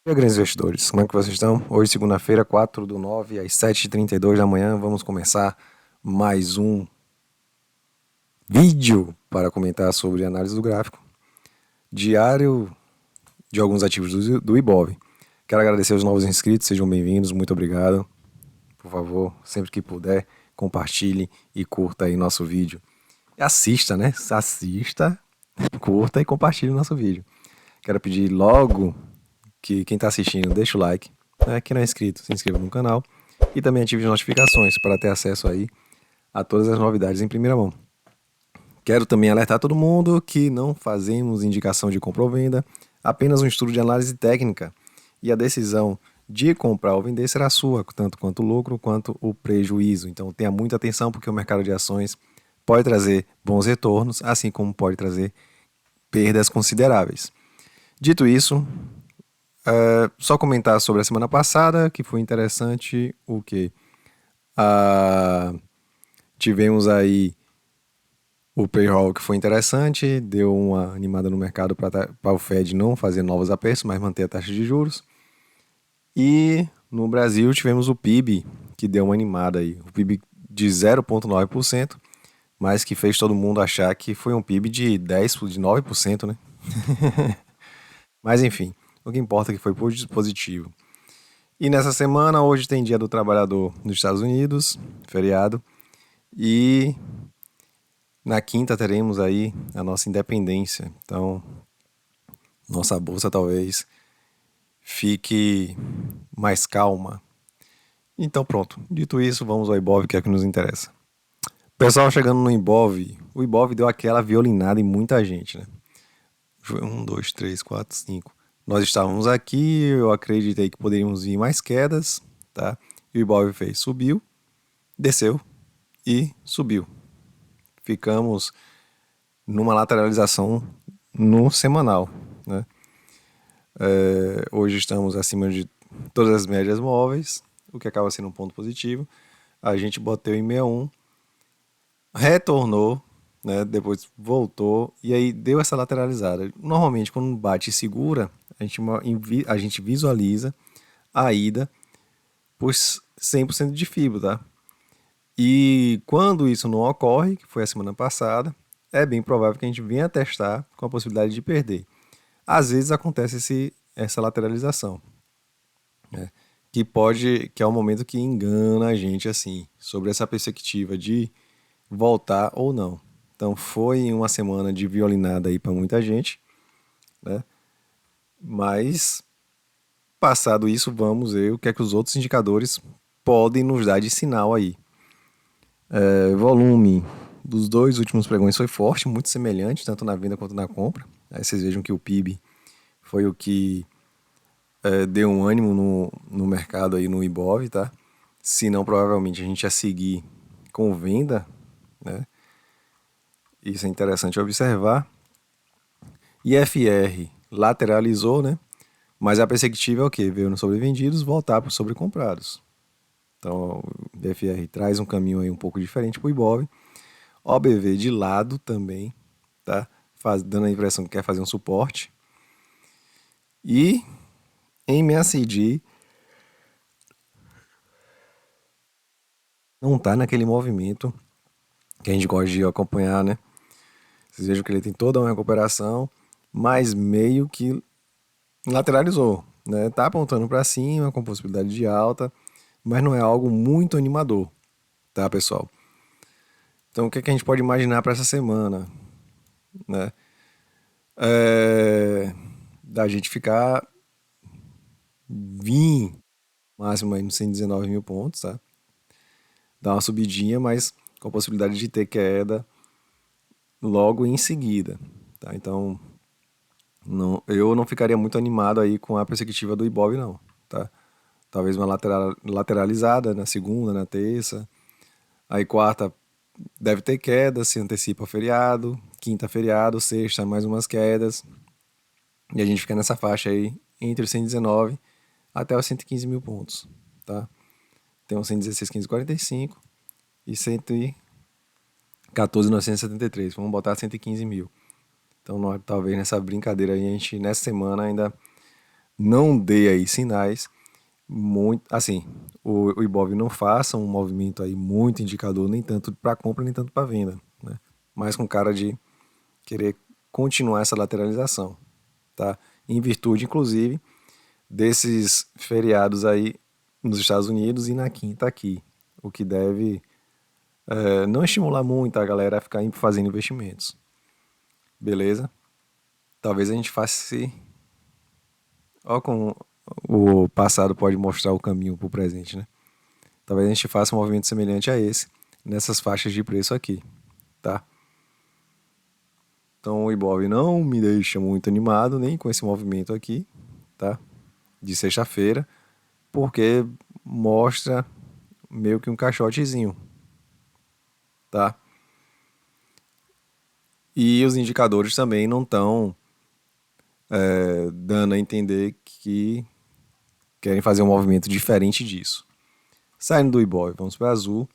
E aí, grandes investidores, como é que vocês estão? Hoje, segunda-feira, 4/9, às 7h32 da manhã, vamos começar mais um vídeo para comentar sobre análise do gráfico diário de alguns ativos do Ibov. Quero agradecer aos novos inscritos, sejam bem-vindos, muito obrigado. Por favor, sempre que puder, compartilhe e curta aí nosso vídeo. E assista, né? Assista, curta e compartilhe o nosso vídeo. Quero pedir logo que quem está assistindo deixa o like, né? Quem não é inscrito, se inscreva no canal e também ative as notificações para ter acesso aí a todas as novidades em primeira mão. Quero também alertar todo mundo que não fazemos indicação de compra ou venda, apenas um estudo de análise técnica e a decisão de comprar ou vender será sua, tanto quanto o lucro quanto o prejuízo. Então tenha muita atenção porque o mercado de ações pode trazer bons retornos, assim como pode trazer perdas consideráveis. Dito isso, só comentar sobre a semana passada, que foi interessante o que? Tivemos aí o payroll que foi interessante, deu uma animada no mercado para o Fed não fazer novos apertos, mas manter a taxa de juros. E no Brasil tivemos o PIB, que deu uma animada aí. O PIB de 0,9%, mas que fez todo mundo achar que foi um PIB de 9%, né? Mas enfim, o que importa é que foi positivo. E nessa semana, hoje tem Dia do Trabalhador nos Estados Unidos, feriado. E na quinta teremos aí a nossa independência. Então, nossa bolsa talvez fique mais calma. Então pronto, dito isso, vamos ao Ibov, que é o que nos interessa. Pessoal chegando no Ibov, o Ibov deu aquela violinada em muita gente, né? Foi 1, 2, 3, 4, 5. Nós estávamos aqui, eu acreditei que poderíamos vir mais quedas, tá? E o Ibov fez, subiu, desceu e subiu. Ficamos numa lateralização no semanal, né? Hoje estamos acima de todas as médias móveis, o que acaba sendo um ponto positivo. A gente bateu em 61, retornou, né? Depois voltou e aí deu essa lateralizada. Normalmente, quando bate e segura, a gente visualiza a ida por 100% de fibra, tá? E quando isso não ocorre, que foi a semana passada, é bem provável que a gente venha testar com a possibilidade de perder. Às vezes acontece essa lateralização, né? Que é o momento que engana a gente assim, sobre essa perspectiva de voltar ou não. Então foi uma semana de violinada aí para muita gente, né? Mas passado isso, vamos ver o que é que os outros indicadores podem nos dar de sinal aí. Volume dos dois últimos pregões foi forte, muito semelhante, tanto na venda quanto na compra. Aí vocês vejam que o PIB foi o que deu um ânimo no mercado aí no Ibov, tá? Senão, provavelmente a gente ia seguir com venda, né? Isso é interessante observar. IFR lateralizou, né? Mas a perspectiva é o quê? Veio nos sobrevendidos, voltar para os sobrecomprados. Então, o IFR traz um caminho aí um pouco diferente para o Ibov. OBV de lado também, tá? Dando a impressão que quer fazer um suporte. E MACD não tá naquele movimento que a gente gosta de acompanhar, né? Vocês vejam que ele tem toda uma recuperação, mas meio que lateralizou, né? Tá apontando para cima com possibilidade de alta, mas não é algo muito animador, tá, pessoal? Então, o que é que a gente pode imaginar para essa semana, né? Da gente ficar máximo aí nos 119 mil pontos, tá? Dar uma subidinha, mas com a possibilidade de ter queda logo em seguida, tá? Então, eu não ficaria muito animado aí com a perspectiva do Ibov, não, tá? Talvez uma lateralizada na segunda, na terça. Aí quarta deve ter queda, se antecipa feriado. Quinta feriado, sexta mais umas quedas. E a gente fica nessa faixa aí entre os 119 até os 115 mil pontos, tá? Tem os 116.545 e 114.973. Vamos botar 115 mil. Então, talvez nessa brincadeira aí, a gente, nessa semana, ainda não dê aí sinais muito, assim, o Ibov não faça um movimento aí muito indicador, nem tanto para compra, nem tanto para venda, né? Mas com cara de querer continuar essa lateralização, tá? Em virtude, inclusive, desses feriados aí nos Estados Unidos e na quinta aqui, o que deve não estimular muito a galera a ficar fazendo investimentos, beleza? Talvez a gente faça. Ó, como o passado pode mostrar o caminho para o presente, né? Talvez a gente faça um movimento semelhante a esse nessas faixas de preço aqui, tá? Então o Ibov não me deixa muito animado nem com esse movimento aqui, tá? De sexta-feira, porque mostra meio que um caixotezinho, tá? E os indicadores também não estão dando a entender que querem fazer um movimento diferente disso. Saindo do Ibov, vamos para Azul.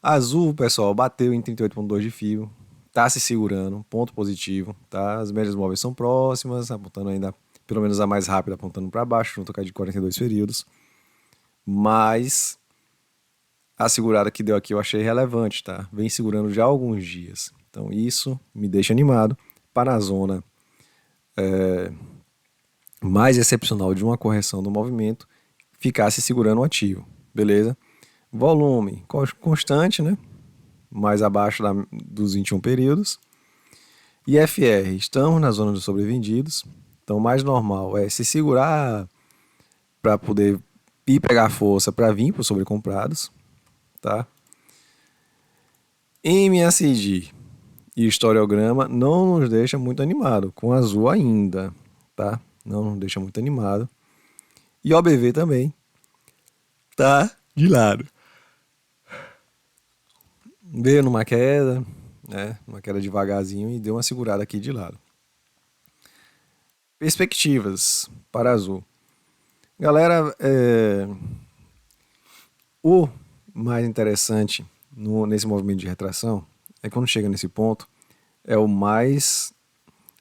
Azul, pessoal, bateu em 38,2 de fio, tá se segurando, ponto positivo, tá? As médias móveis são próximas, apontando ainda, pelo menos a mais rápida, apontando para baixo, junto com a de 42 períodos. Mas a segurada que deu aqui eu achei relevante, tá? Vem segurando já há alguns dias. Então isso me deixa animado para a zona mais excepcional de uma correção do movimento ficar se segurando o ativo, beleza? Volume constante, né? Mais abaixo dos 21 períodos. E FR, estamos na zona dos sobrevendidos. Então, o mais normal é se segurar para poder ir pegar força para vir para os sobrecomprados, tá? MACD e historiograma não nos deixa muito animado, com azul ainda, tá? Não nos deixa muito animado. E OBV também tá de lado. Veio numa queda, né? Uma queda devagarzinho e deu uma segurada aqui de lado. Perspectivas para azul. Galera, o mais interessante nesse movimento de retração é quando chega nesse ponto, é o mais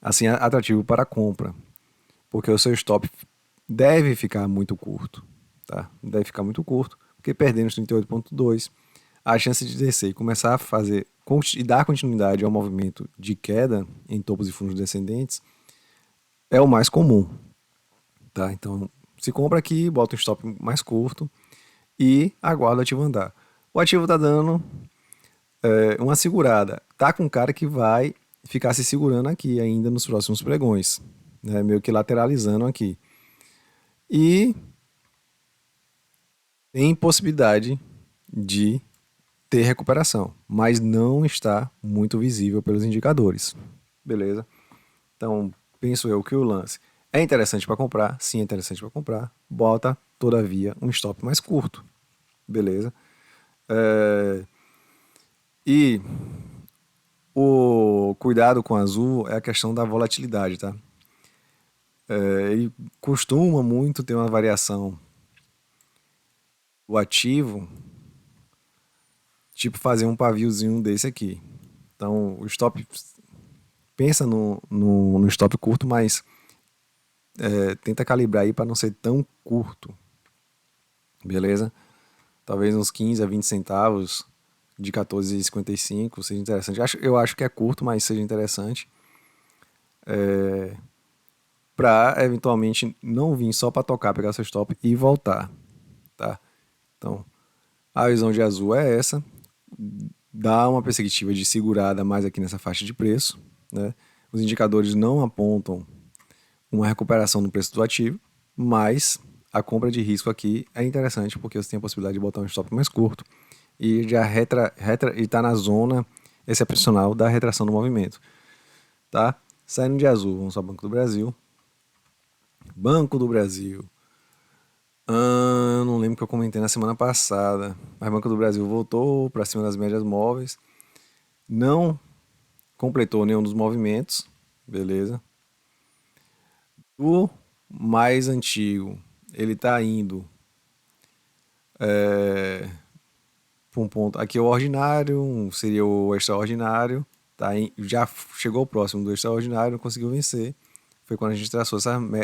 assim atrativo para a compra, porque o seu stop deve ficar muito curto, tá? Deve ficar muito curto, porque perdendo os 38,2, a chance de descer e começar a fazer e dar continuidade ao movimento de queda em topos e fundos descendentes é o mais comum, tá? Então, se compra aqui, bota um stop mais curto e aguarda o ativo andar. O ativo tá dando uma segurada. Tá com um cara que vai ficar se segurando aqui ainda nos próximos pregões, né? Meio que lateralizando aqui. E tem possibilidade de ter recuperação, mas não está muito visível pelos indicadores. Beleza? Então, penso eu que o lance é interessante para comprar, sim, é interessante para comprar. Bota, todavia, um stop mais curto. Beleza? E o cuidado com o azul é a questão da volatilidade, tá? Ele costuma muito ter uma variação do ativo, tipo fazer um paviozinho desse aqui. Então, o stop, pensa no stop curto, mas tenta calibrar aí para não ser tão curto, beleza? Talvez uns 15 a 20 centavos de 14,55 seja interessante. Eu acho que é curto, mas seja interessante. Para eventualmente não vir só para tocar, pegar seu stop e voltar, tá? Então, a visão de azul é essa. Dá uma perspectiva de segurada mais aqui nessa faixa de preço, né? Os indicadores não apontam uma recuperação no preço do ativo, mas a compra de risco aqui é interessante porque você tem a possibilidade de botar um stop mais curto e já está na zona excepcional da retração do movimento, tá? Saindo de azul, vamos ao Banco do Brasil. Banco do Brasil. Eu não lembro que eu comentei na semana passada, mas Banco do Brasil voltou para cima das médias móveis, não completou nenhum dos movimentos, beleza? O mais antigo, ele está indo para um ponto. Aqui é o ordinário, seria o extraordinário, já chegou próximo do extraordinário, não conseguiu vencer. Foi quando a gente traçou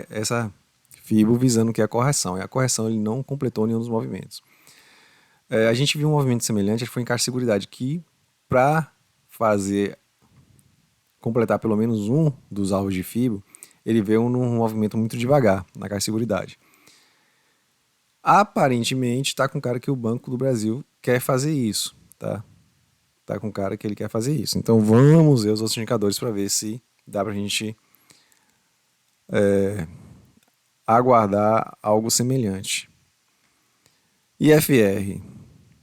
essa FIBO visando que é a correção, e a correção ele não completou nenhum dos movimentos. A gente viu um movimento semelhante, foi em Caixa de Seguridade, que para fazer completar pelo menos um dos alvos de FIBO, ele veio num movimento muito devagar na Caixa de Seguridade. Aparentemente está com cara que o Banco do Brasil quer fazer isso, tá? Tá com cara que ele quer fazer isso. Então vamos ver os outros indicadores para ver se dá para a gente aguardar algo semelhante. IFR,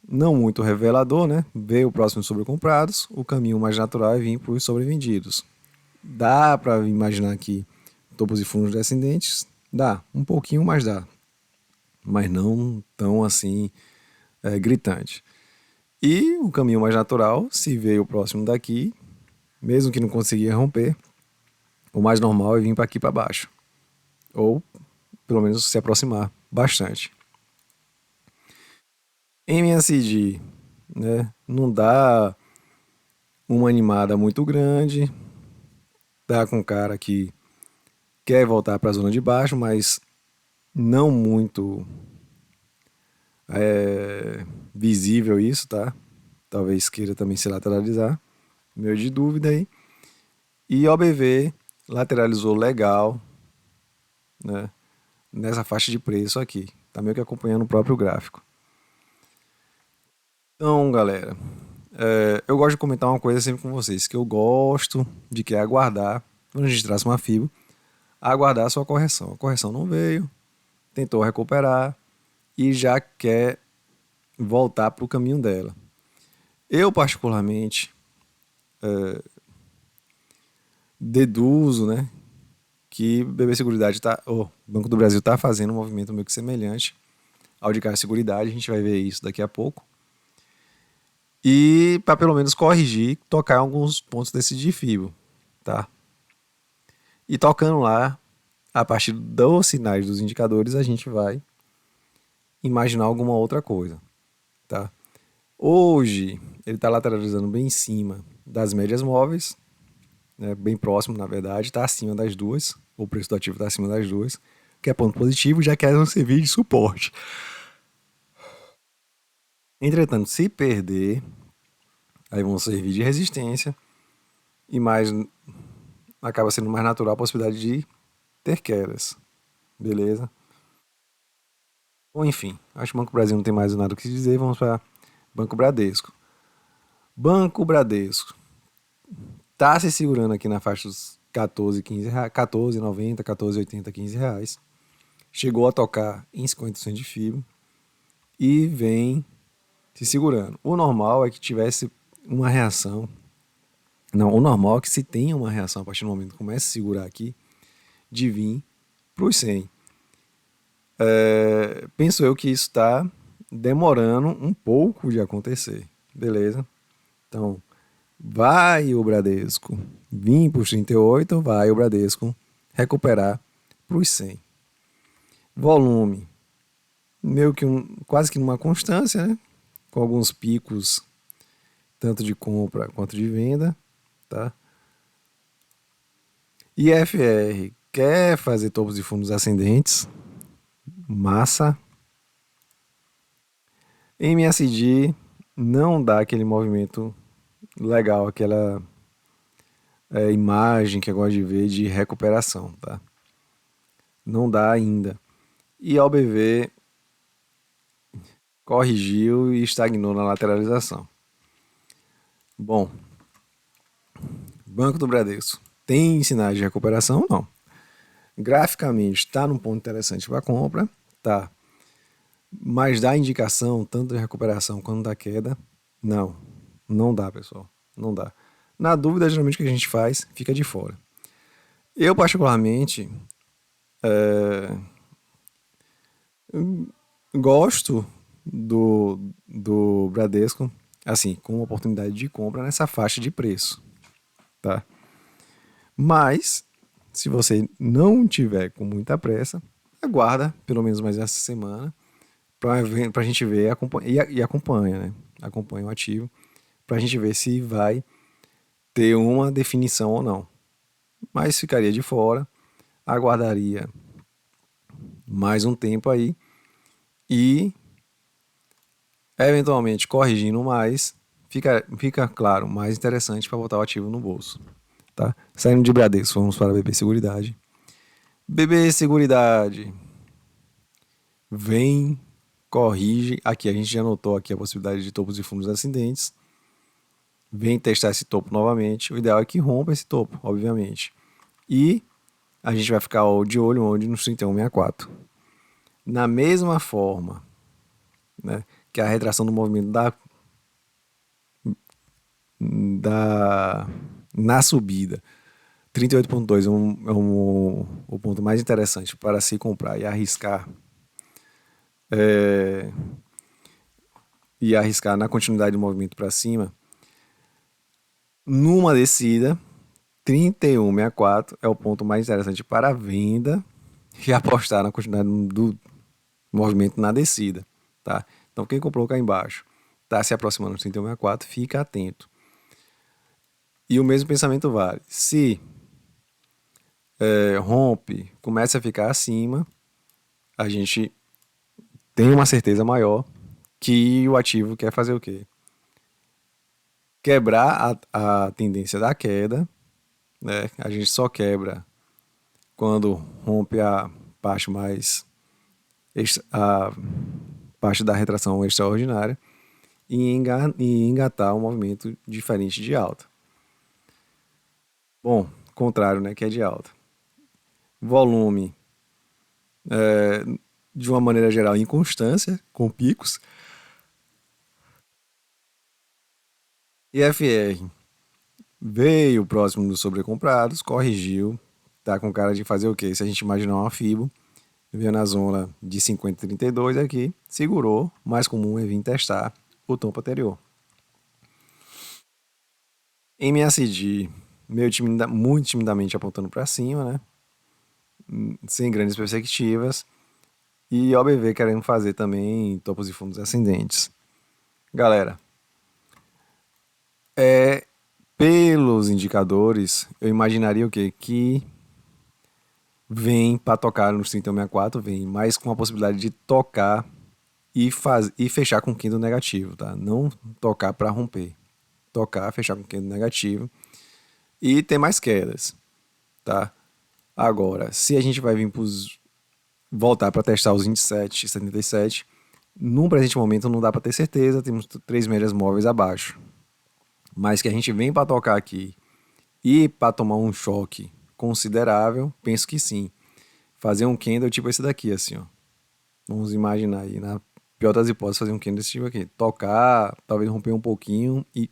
não muito revelador, né? Veio o próximo sobrecomprados, o caminho mais natural é vir para os sobrevendidos. Dá para imaginar aqui topos e fundos descendentes? Dá, um pouquinho, mas dá. Mas não tão assim gritante. E o caminho mais natural, se veio o próximo daqui, mesmo que não conseguia romper, o mais normal é vir para aqui para baixo. Ou pelo menos se aproximar bastante. MACD, né? Não dá uma animada muito grande, dá com cara que quer voltar para a zona de baixo, mas não muito visível isso, tá? Talvez queira também se lateralizar, meio de dúvida aí. E OBV lateralizou legal, né? Nessa faixa de preço aqui, tá meio que acompanhando o próprio gráfico. Então, galera, eu gosto de comentar uma coisa sempre com vocês, que eu gosto de que é aguardar, quando a gente traz uma FIBO, aguardar a sua correção. A correção não veio, tentou recuperar e já quer voltar para o caminho dela. Eu, particularmente, deduzo, né, que o BB Seguridade o Banco do Brasil está fazendo um movimento meio que semelhante ao de Caixa Seguridade, a gente vai ver isso daqui a pouco. E para pelo menos corrigir, tocar em alguns pontos desse de FIBO, tá? E tocando lá, a partir dos sinais dos indicadores, a gente vai imaginar alguma outra coisa, tá? Hoje, ele está lateralizando bem em cima das médias móveis, né, bem próximo, na verdade, está acima das duas, o preço do ativo está acima das duas, que é ponto positivo, já que elas vão servir de suporte. Entretanto, se perder, aí vão servir de resistência e mais acaba sendo mais natural a possibilidade de ter quedas, beleza? Bom, enfim, acho que o Banco Brasil não tem mais nada o que dizer, vamos para Banco Bradesco. Banco Bradesco tá se segurando aqui na faixa dos 14, 15 reais, 14,90, 14,80, 15 reais. Chegou a tocar em 50% de FIBO e vem se segurando. O normal é que tivesse uma reação. Não, o normal é que se tenha uma reação a partir do momento que comece a segurar aqui, de vir para os 100. Penso eu que isso está demorando um pouco de acontecer, beleza? Então, vai o Bradesco vir para os 38, vai o Bradesco recuperar para os 100. Volume, meio que quase que numa constância, né? Com alguns picos, tanto de compra quanto de venda, tá? IFR quer fazer topos de fundos ascendentes, massa. MSD não dá aquele movimento legal, aquela imagem que eu gosto de ver de recuperação, tá? Não dá ainda. E OBV corrigiu e estagnou na lateralização. Bom, Banco do Bradesco tem sinais de recuperação? Não. Graficamente está num ponto interessante para compra, tá? Mas dá indicação tanto de recuperação quanto da queda? Não, não dá, pessoal, não dá. Na dúvida, geralmente o que a gente faz fica de fora. Eu particularmente gosto do Bradesco, assim, com uma oportunidade de compra nessa faixa de preço, tá? Mas, se você não tiver com muita pressa, aguarda pelo menos mais essa semana para a gente ver e acompanha, né? Acompanha o ativo para a gente ver se vai ter uma definição ou não. Mas ficaria de fora, aguardaria mais um tempo aí e eventualmente corrigindo mais, fica claro, mais interessante para botar o ativo no bolso. Tá? Saindo de Bradesco, vamos para BB Seguridade. BB Seguridade vem, corrige. Aqui a gente já notou aqui a possibilidade de topos e fundos ascendentes. Vem testar esse topo novamente. O ideal é que rompa esse topo, obviamente. E a gente vai ficar de olho onde no 3164. Na mesma forma, né, que a retração do movimento na subida, 38,2 o ponto mais interessante para se comprar e arriscar na continuidade do movimento para cima. Numa descida, 31,64 é o ponto mais interessante para a venda e apostar na continuidade do movimento na descida, tá? Então quem comprou cá embaixo está se aproximando do 31,64, fica atento. E o mesmo pensamento vale. Se rompe, começa a ficar acima, a gente tem uma certeza maior que o ativo quer fazer o quê? Quebrar a tendência da queda, né? A gente só quebra quando rompe a parte a parte da retração extraordinária e engatar um movimento diferente de alta. Bom, contrário, né, que é de alta. Volume, de uma maneira geral, inconstância, com picos. IFR veio próximo dos sobrecomprados, corrigiu, tá com cara de fazer o quê? Se a gente imaginar uma FIBO, veio na zona de 50,32 aqui, segurou, mais comum é vir testar o topo anterior. MACD, muito timidamente apontando para cima, né? Sem grandes perspectivas. E OBV querendo fazer também topos e fundos ascendentes. Galera, pelos indicadores, eu imaginaria o quê? Que vem para tocar nos 31,64, vem, mas com a possibilidade de tocar e fechar com candle negativo, tá? Não tocar para romper. Tocar, fechar com candle negativo e ter mais quedas, tá? Agora, se a gente vai vir voltar para testar os 27 e 77, num presente momento não dá para ter certeza, temos 3 médias móveis abaixo. Mas que a gente vem para tocar aqui e para tomar um choque considerável, penso que sim. Fazer um candle tipo esse daqui, assim, ó. Vamos imaginar aí, na pior das hipóteses, fazer um candle desse tipo aqui. Tocar, talvez romper um pouquinho e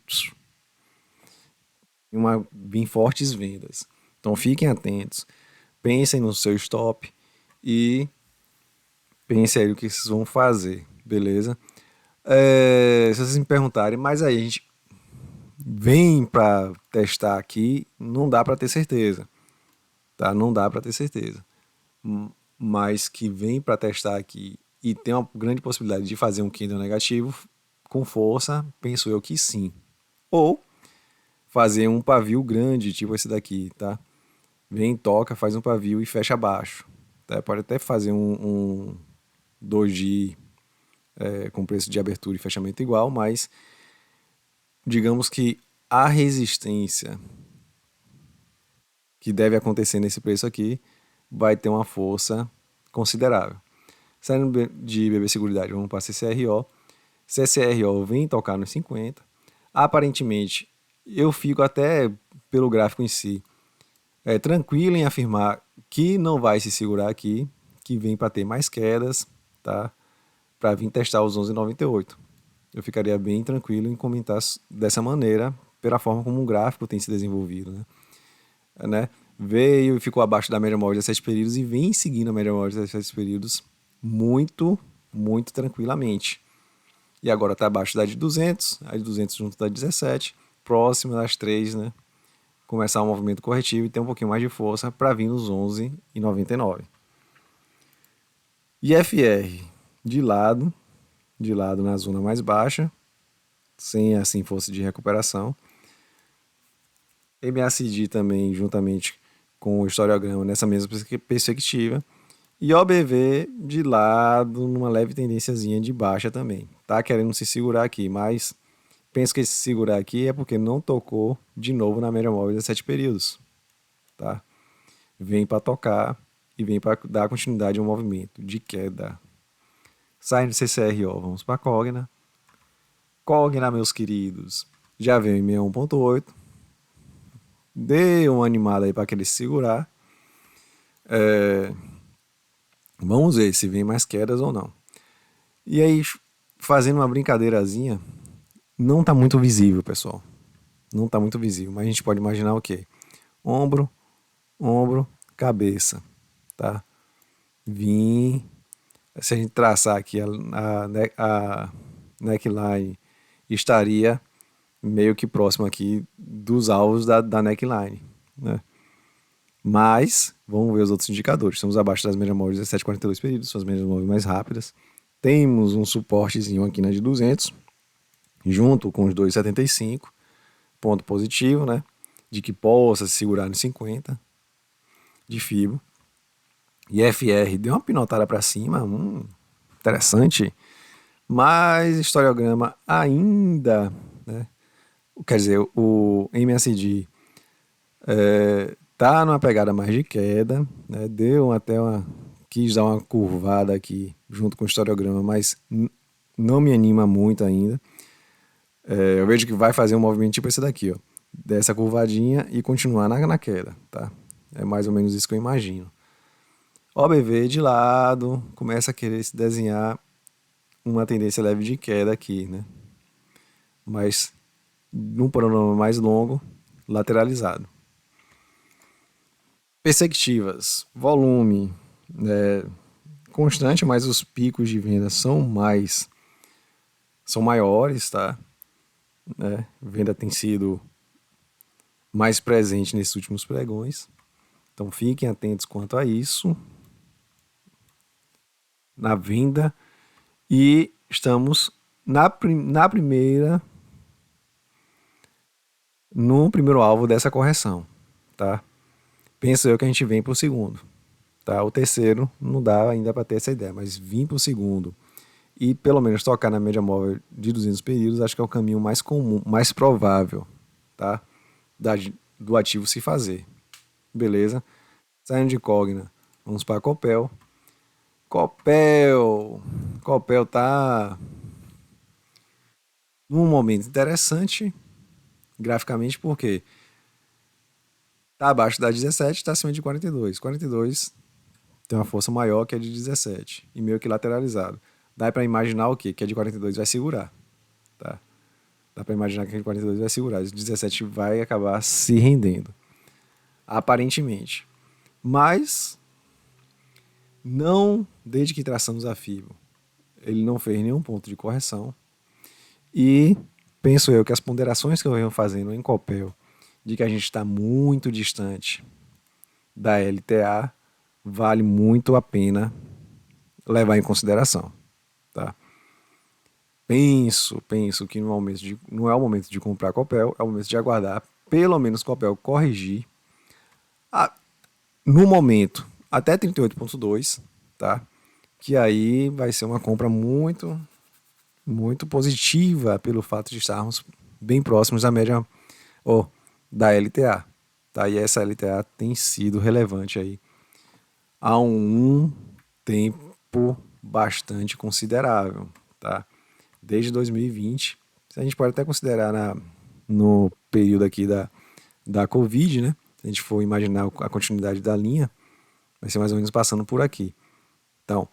vir fortes vendas. Então fiquem atentos, pensem no seu stop e pensem aí o que vocês vão fazer, beleza? Se vocês me perguntarem, mas aí a gente vem para testar aqui, não dá para ter certeza, tá? Não dá para ter certeza. Mas que vem para testar aqui e tem uma grande possibilidade de fazer um candle negativo com força, penso eu que sim. Ou fazer um pavio grande, tipo esse daqui, tá? Vem, toca, faz um pavio e fecha abaixo. Tá? Pode até fazer um doji com preço de abertura e fechamento igual, mas digamos que a resistência que deve acontecer nesse preço aqui vai ter uma força considerável. Saindo de BB Seguridade, vamos para CCRO. CCRO vem tocar nos 50. Aparentemente, eu fico até pelo gráfico em si tranquilo em afirmar que não vai se segurar aqui, que vem para ter mais quedas, tá? Para vir testar os 11,98. Eu ficaria bem tranquilo em comentar dessa maneira, pela forma como o gráfico tem se desenvolvido, né? Veio e ficou abaixo da média móvel de 7 períodos e vem seguindo a média móvel de 7 períodos muito, muito tranquilamente. E agora está abaixo da de 200, a de 200 junto da 17, próximo das 3, né? Começar um movimento corretivo e ter um pouquinho mais de força para vir nos 11,99. IFR de lado na zona mais baixa, sem assim força de recuperação. MACD também juntamente com o historiograma nessa mesma perspectiva E OBV de lado, numa leve tendênciazinha de baixa também. Tá querendo se segurar aqui, mas penso que esse segurar aqui é porque não tocou de novo na média móvel de 7 períodos. Tá? Vem para tocar e vem para dar continuidade ao movimento de queda. Saindo do CCRO, vamos para Cogna. Cogna, meus queridos, já veio em 61.8. Deu uma animada aí para aquele segurar. Vamos ver se vem mais quedas ou não. E aí, fazendo uma brincadeirazinha, não tá muito visível, pessoal. Não tá muito visível, mas a gente pode imaginar o quê? Ombro, ombro, cabeça, tá? Vim. Se a gente traçar aqui a neckline, estaria meio que próximo aqui dos alvos da neckline, né? Mas, vamos ver os outros indicadores. Estamos abaixo das médias móveis de 17,42 períodos, são as médias móveis mais rápidas. Temos um suportezinho aqui na de 200, junto com os 2,75, ponto positivo, né? De que possa se segurar nos 50 de FIBO. E FR deu uma pinotada para cima, interessante, mas historiograma ainda, né? Quer dizer, o MACD tá numa pegada mais de queda, né? Deu até quis dar uma curvada aqui junto com o historiograma, mas não me anima muito ainda. Eu vejo que vai fazer um movimento tipo esse daqui, ó, dessa curvadinha e continuar na queda, tá? É mais ou menos isso que eu imagino. OBV de lado, começa a querer se desenhar uma tendência leve de queda aqui, né? Mas num panorama mais longo, lateralizado. Perspectivas, volume, constante, mas os picos de venda são maiores, tá? Venda tem sido mais presente nesses últimos pregões. Então fiquem atentos quanto a isso na venda. E estamos no primeiro alvo dessa correção, tá? Penso eu que a gente vem para o segundo, tá? O terceiro não dá ainda para ter essa ideia, mas vir para o segundo e pelo menos tocar na média móvel de 200 períodos, acho que é o caminho mais comum, mais provável, tá? Do ativo se fazer. Beleza? Saindo de Cogna, vamos para Copel. Copel tá num momento interessante graficamente porque tá abaixo da 17, tá acima de 42. 42 tem uma força maior que a de 17 e meio que lateralizado. Dá para imaginar o quê? Que a de 42 vai segurar, tá? Dá para imaginar que a de 42 vai segurar, a de 17 vai acabar se rendendo, aparentemente. Mas não, desde que traçamos a FIBO, ele não fez nenhum ponto de correção. E penso eu que as ponderações que eu venho fazendo em Copel, de que a gente está muito distante da LTA, vale muito a pena levar em consideração, tá? Penso que não é o momento de comprar Copel, é o momento de aguardar pelo menos Copel corrigir no momento até 38,2, tá? Que aí vai ser uma compra muito positiva pelo fato de estarmos bem próximos da média da LTA, tá? E essa LTA tem sido relevante aí há um tempo bastante considerável, tá? Desde 2020, a gente pode até considerar no período aqui da Covid, né? Se a gente for imaginar a continuidade da linha, vai ser mais ou menos passando por aqui. Então,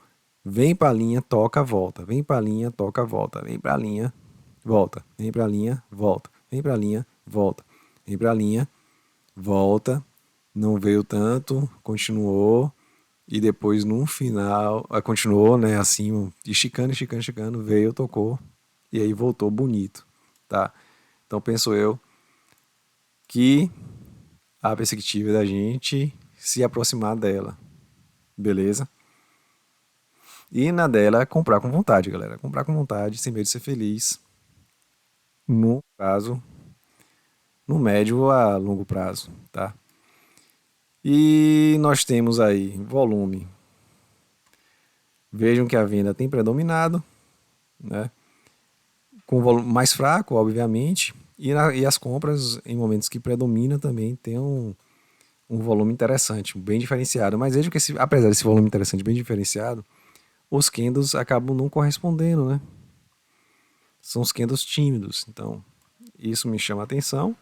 vem para a linha, toca, volta. Vem para a linha, toca, volta. Vem para a linha, volta. Vem para a linha, volta. Vem para a linha, volta. Vem para a linha, volta. Não veio tanto, continuou. E depois, no final, continuou, né, assim, esticando, veio, tocou. E aí voltou bonito, tá? Então, penso eu que a perspectiva é da gente se aproximar dela. Beleza? E na dela, comprar com vontade, galera. Comprar com vontade, sem medo de ser feliz. No prazo, no médio a longo prazo, tá? E nós temos aí volume. Vejam que a venda tem predominado, né? Com volume mais fraco, obviamente, e as compras em momentos que predominam também tem um volume interessante, bem diferenciado. Mas veja que apesar desse volume interessante, bem diferenciado, os candles acabam não correspondendo, né? São os candles tímidos. Então, isso me chama a atenção.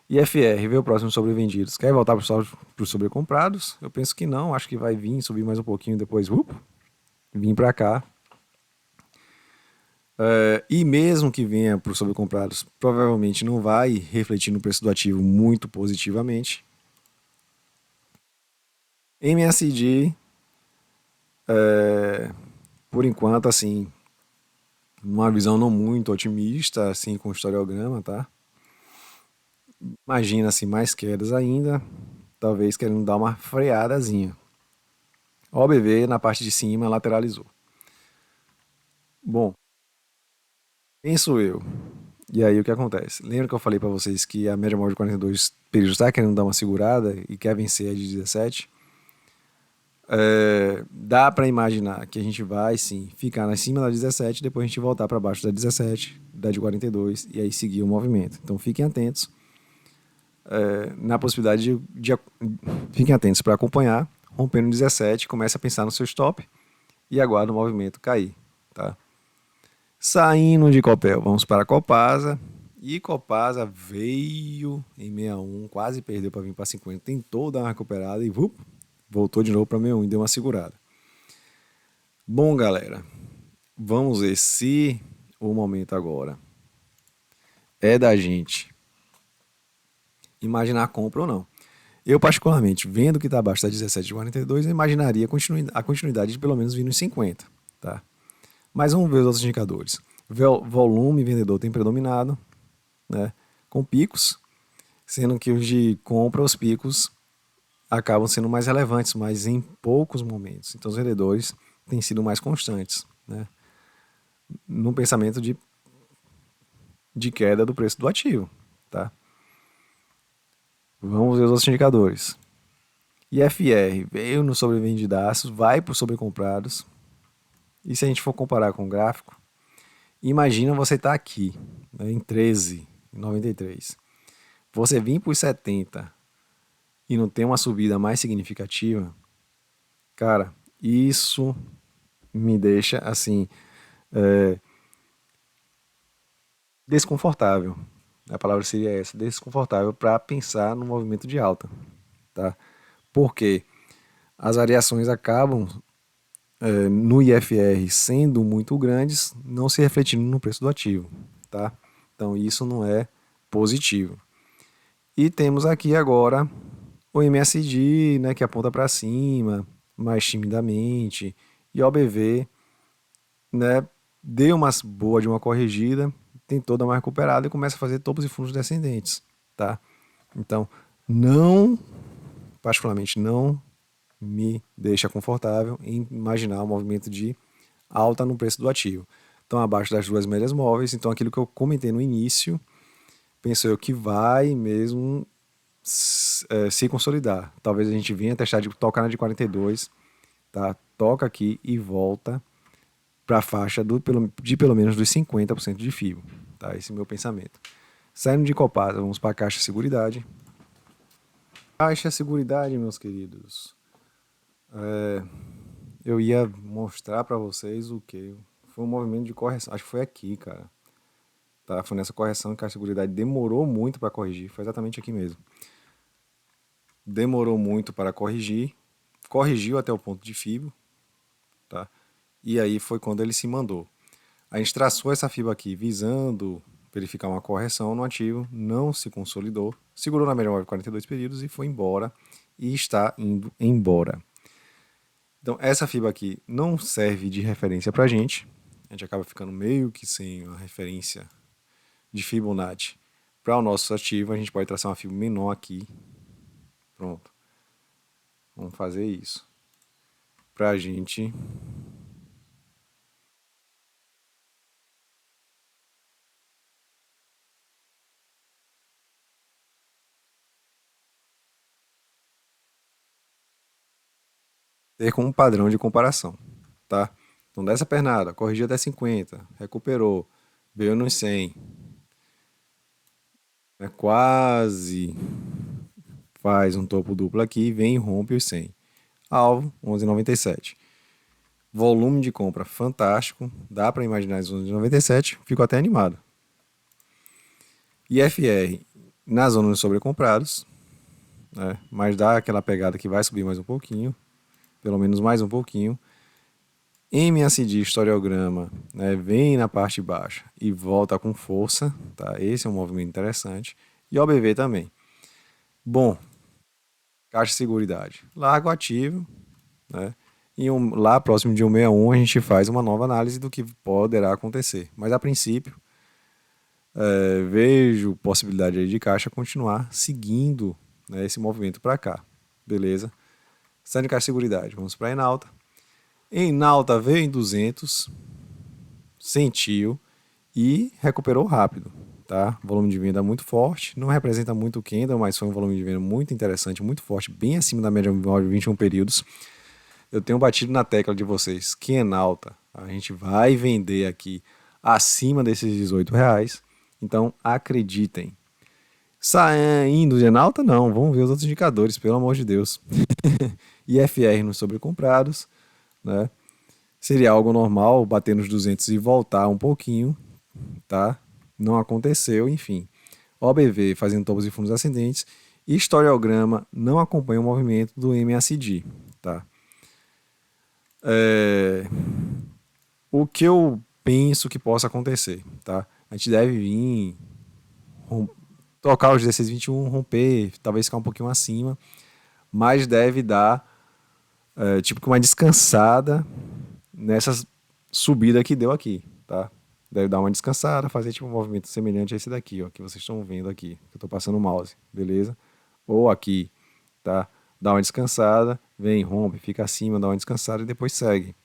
IFR, vê o próximo sobrevendidos. Quer voltar para os sobrecomprados? Eu penso que não. Acho que vai vir, subir mais um pouquinho depois. Vir para cá. E mesmo que venha para os sobrecomprados, provavelmente não vai refletir no preço do ativo muito positivamente. MSD, por enquanto, assim, uma visão não muito otimista, assim, com o historiograma, tá? Imagina, assim, mais quedas ainda, talvez querendo dar uma freadazinha. OBV, na parte de cima, lateralizou. Bom, penso eu. E aí o que acontece? Lembra que eu falei para vocês que a média móvel de 42 períodos está querendo dar uma segurada e quer vencer a de 17? Dá para imaginar que a gente vai sim ficar acima da 17, depois a gente voltar para baixo da 17, da de 42 e aí seguir o movimento. Então fiquem atentos na possibilidade fiquem atentos para acompanhar, rompendo 17, comece a pensar no seu stop e aguarda o movimento cair, tá? Saindo de Copel, vamos para Copasa. E Copasa veio em 61, quase perdeu para vir para 50, tentou dar uma recuperada e voltou de novo para 61 e deu uma segurada. Bom, galera, vamos ver se o momento agora é da gente imaginar a compra ou não. Eu, particularmente, vendo que está abaixo da 17,42, eu imaginaria a continuidade de pelo menos vir nos 50. Tá? Mas vamos ver os outros indicadores. Volume vendedor tem predominado, né, com picos, sendo que os de compra, os picos acabam sendo mais relevantes, mas em poucos momentos. Então os vendedores têm sido mais constantes, né, no pensamento de queda do preço do ativo. Tá? Vamos ver os outros indicadores. IFR veio no sobrevendidaços, vai para os sobrecomprados. E se a gente for comparar com o gráfico, imagina você estar aqui, né, em 13,93. Você vir para os 70 e não ter uma subida mais significativa, cara, isso me deixa assim desconfortável. A palavra seria essa, desconfortável para pensar no movimento de alta, tá? Porque as variações acabam no IFR sendo muito grandes, não se refletindo no preço do ativo, tá? Então isso não é positivo. E temos aqui agora o MSD, né, que aponta para cima, mais timidamente, e o OBV, né, deu uma boa de uma corrigida, tentou dar uma recuperada e começa a fazer topos e fundos descendentes, tá? Então, não, particularmente não me deixa confortável em imaginar um movimento de alta no preço do ativo. Então, abaixo das duas médias móveis, então aquilo que eu comentei no início, penso eu que vai mesmo se consolidar. Talvez a gente venha testar de tocar na de 42, tá? Toca aqui e volta para a faixa de pelo menos dos 50% de FIBO, tá? Esse é o meu pensamento. Saindo de Copasa, vamos para a Caixa Seguridade. Caixa Seguridade, meus queridos. Eu ia mostrar para vocês o que foi um movimento de correção. Acho que foi aqui, cara. Tá? Foi nessa correção que a Seguridade demorou muito para corrigir. Foi exatamente aqui mesmo. Demorou muito para corrigir. Corrigiu até o ponto de FIBO, tá? E aí foi quando ele se mandou. A gente traçou essa FIBA aqui visando verificar uma correção no ativo, não se consolidou, segurou na média móvel 42 períodos e foi embora e está indo embora. Então essa FIBA aqui não serve de referência para a gente acaba ficando meio que sem uma referência de Fibonacci para o nosso ativo, a gente pode traçar uma FIBA menor aqui. Pronto. Vamos fazer isso. Para a gente ter como padrão de comparação. tá? Então dessa pernada, corrigiu até 50, recuperou, veio nos 100, né? Quase faz um topo duplo aqui, vem e rompe os 100. Alvo, 11,97. Volume de compra fantástico, dá para imaginar os 11,97, fico até animado. IFR na zona dos sobrecomprados, né? Mas dá aquela pegada que vai subir mais um pouquinho, pelo menos mais um pouquinho. MACD historiograma, né, vem na parte baixa e volta com força, tá? Esse é um movimento interessante. E OBV também. Bom, Caixa de Seguridade, largo ativo, né? E lá próximo de 161 a gente faz uma nova análise do que poderá acontecer. Mas a princípio, vejo possibilidade aí de Caixa continuar seguindo, né, esse movimento para cá, beleza? Saindo de Caixa de Seguridade, vamos para a Enalta. Enalta veio em 200, sentiu e recuperou rápido, tá? Volume de venda muito forte, não representa muito o candle, mas foi um volume de venda muito interessante, muito forte, bem acima da média móvel de 21 períodos. Eu tenho batido na tecla de vocês que Enalta a gente vai vender aqui acima desses R$ 18, então acreditem. Saindo de Enalta, não, vamos ver os outros indicadores, pelo amor de Deus. IFR nos sobrecomprados, né? Seria algo normal bater nos 200 e voltar um pouquinho, tá? Não aconteceu, enfim. OBV fazendo topos e fundos ascendentes e historiograma não acompanha o movimento do MACD, tá? O que eu penso que possa acontecer, tá? A gente deve vir tocar os 16,21, romper, talvez ficar um pouquinho acima, mas deve dar tipo que uma descansada nessa subida que deu aqui, tá? Deve dar uma descansada, fazer tipo um movimento semelhante a esse daqui, ó, que vocês estão vendo aqui, que eu tô passando o mouse, beleza? Ou aqui, tá? Dá uma descansada, vem, rompe, fica acima, dá uma descansada e depois segue,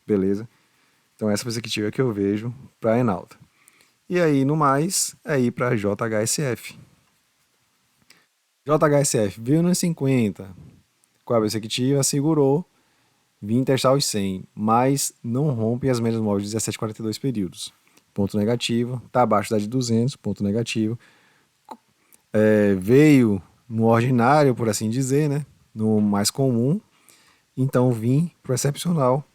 beleza? Então essa perspectiva que eu vejo para a Enalta. E aí, no mais, é ir para JHSF. JHSF veio nos 50, com a perspectiva, segurou, vim testar os 100, mas não rompe as médias móveis de 17,42 períodos. Ponto negativo, está abaixo da de 200, ponto negativo. Veio no ordinário, por assim dizer, né? No mais comum. Então vim para o excepcional.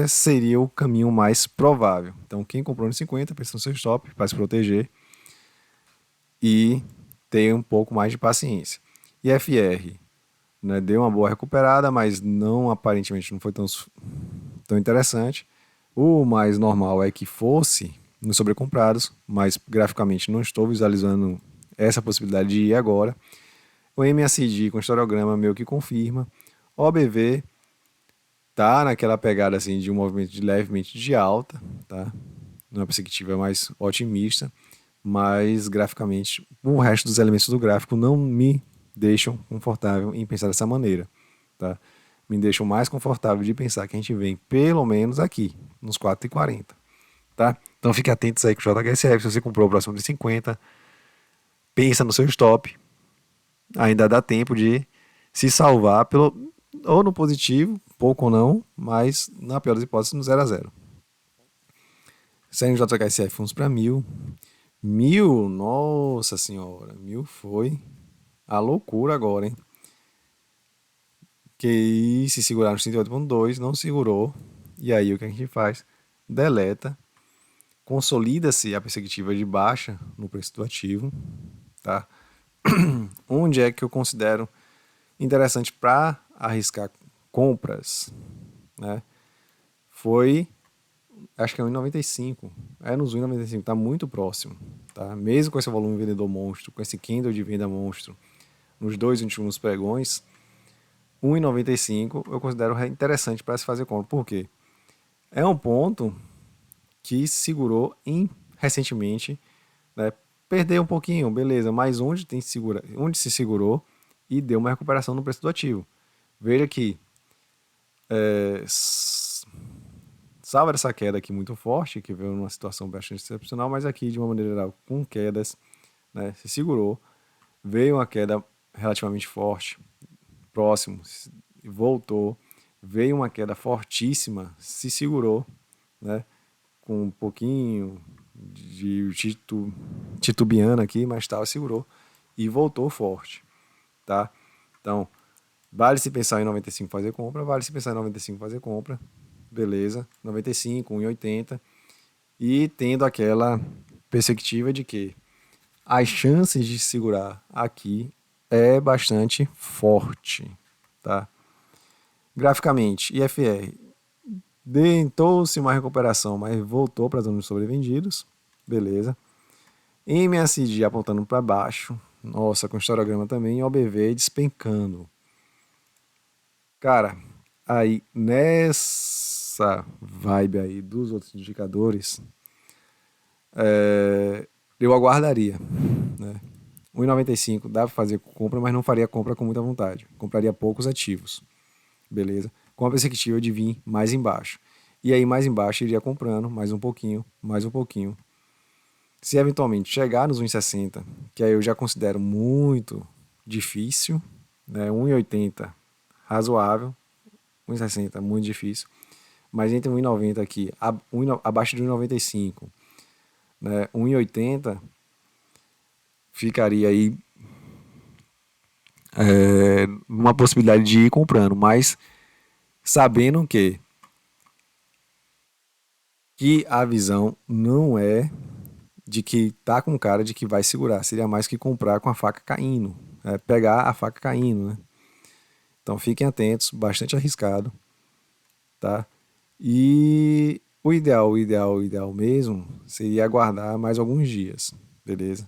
Seria o caminho mais provável. Então quem comprou no 50, pensa no seu stop para se proteger e ter um pouco mais de paciência. E FR, né, deu uma boa recuperada, mas não aparentemente não foi tão interessante. O mais normal é que fosse nos sobrecomprados, mas graficamente não estou visualizando essa possibilidade de ir agora. O MACD com historiograma meio que confirma. O OBV tá naquela pegada assim de um movimento de levemente de alta, tá? Numa perspectiva mais otimista, mas graficamente o resto dos elementos do gráfico não me deixam confortável em pensar dessa maneira, tá? Me deixam mais confortável de pensar que a gente vem pelo menos aqui, nos 4,40, tá? Então fique atentos aí com o JHSF, se você comprou o próximo de 50, pensa no seu stop, ainda dá tempo de se salvar ou no positivo, pouco ou não, mas na pior das hipóteses no 0 a 0. Saindo do JHSF, fomos para 1.000. 1.000, nossa senhora, 1.000 foi a loucura agora, hein? Que se segurar no 38,2, não segurou. E aí o que a gente faz? Deleta, consolida-se a perspectiva de baixa no preço do ativo, tá? Onde é que eu considero interessante para arriscar compras, né? Foi, acho que é 1,95. Nos 1,95, tá muito próximo, tá? Mesmo com esse volume vendedor monstro, com esse candle de venda monstro, nos dois últimos pregões, 1,95 eu considero interessante para se fazer compra. Por quê? É um ponto que segurou recentemente, né? Perdeu um pouquinho, beleza, mas onde se segurou e deu uma recuperação no preço do ativo. Veja que salva essa queda aqui muito forte, que veio numa situação bastante excepcional, mas aqui de uma maneira geral, com quedas, né, se segurou, veio uma queda relativamente forte, próximo, voltou, veio uma queda fortíssima, se segurou, né? Com um pouquinho de titubeando aqui, mas tal, segurou e voltou forte, tá? Então, vale se pensar em 95 fazer compra, vale se pensar em 95 fazer compra, beleza, 95, 1,80 e tendo aquela perspectiva de que as chances de segurar aqui é bastante forte, tá? Graficamente, IFR tentou-se uma recuperação, mas voltou para a zona de sobrevendidos, beleza. MACD apontando para baixo, nossa, com histograma também, e OBV despencando. Cara, aí nessa vibe aí dos outros indicadores, eu aguardaria, né? 1,95 dá para fazer compra, mas não faria compra com muita vontade. Compraria poucos ativos, beleza? Com a perspectiva de vir mais embaixo. E aí mais embaixo iria comprando mais um pouquinho, mais um pouquinho. Se eventualmente chegar nos 1,60, que aí eu já considero muito difícil, né? 1,80 razoável, 1,60 muito difícil, mas entre 1,90 aqui, abaixo de 1,95, né? 1,80 ficaria aí uma possibilidade de ir comprando, mas sabendo que a visão não é de que tá com cara de que vai segurar, seria mais que comprar com a faca caindo, pegar a faca caindo, né? Então fiquem atentos, bastante arriscado, tá? E o ideal mesmo seria aguardar mais alguns dias, beleza?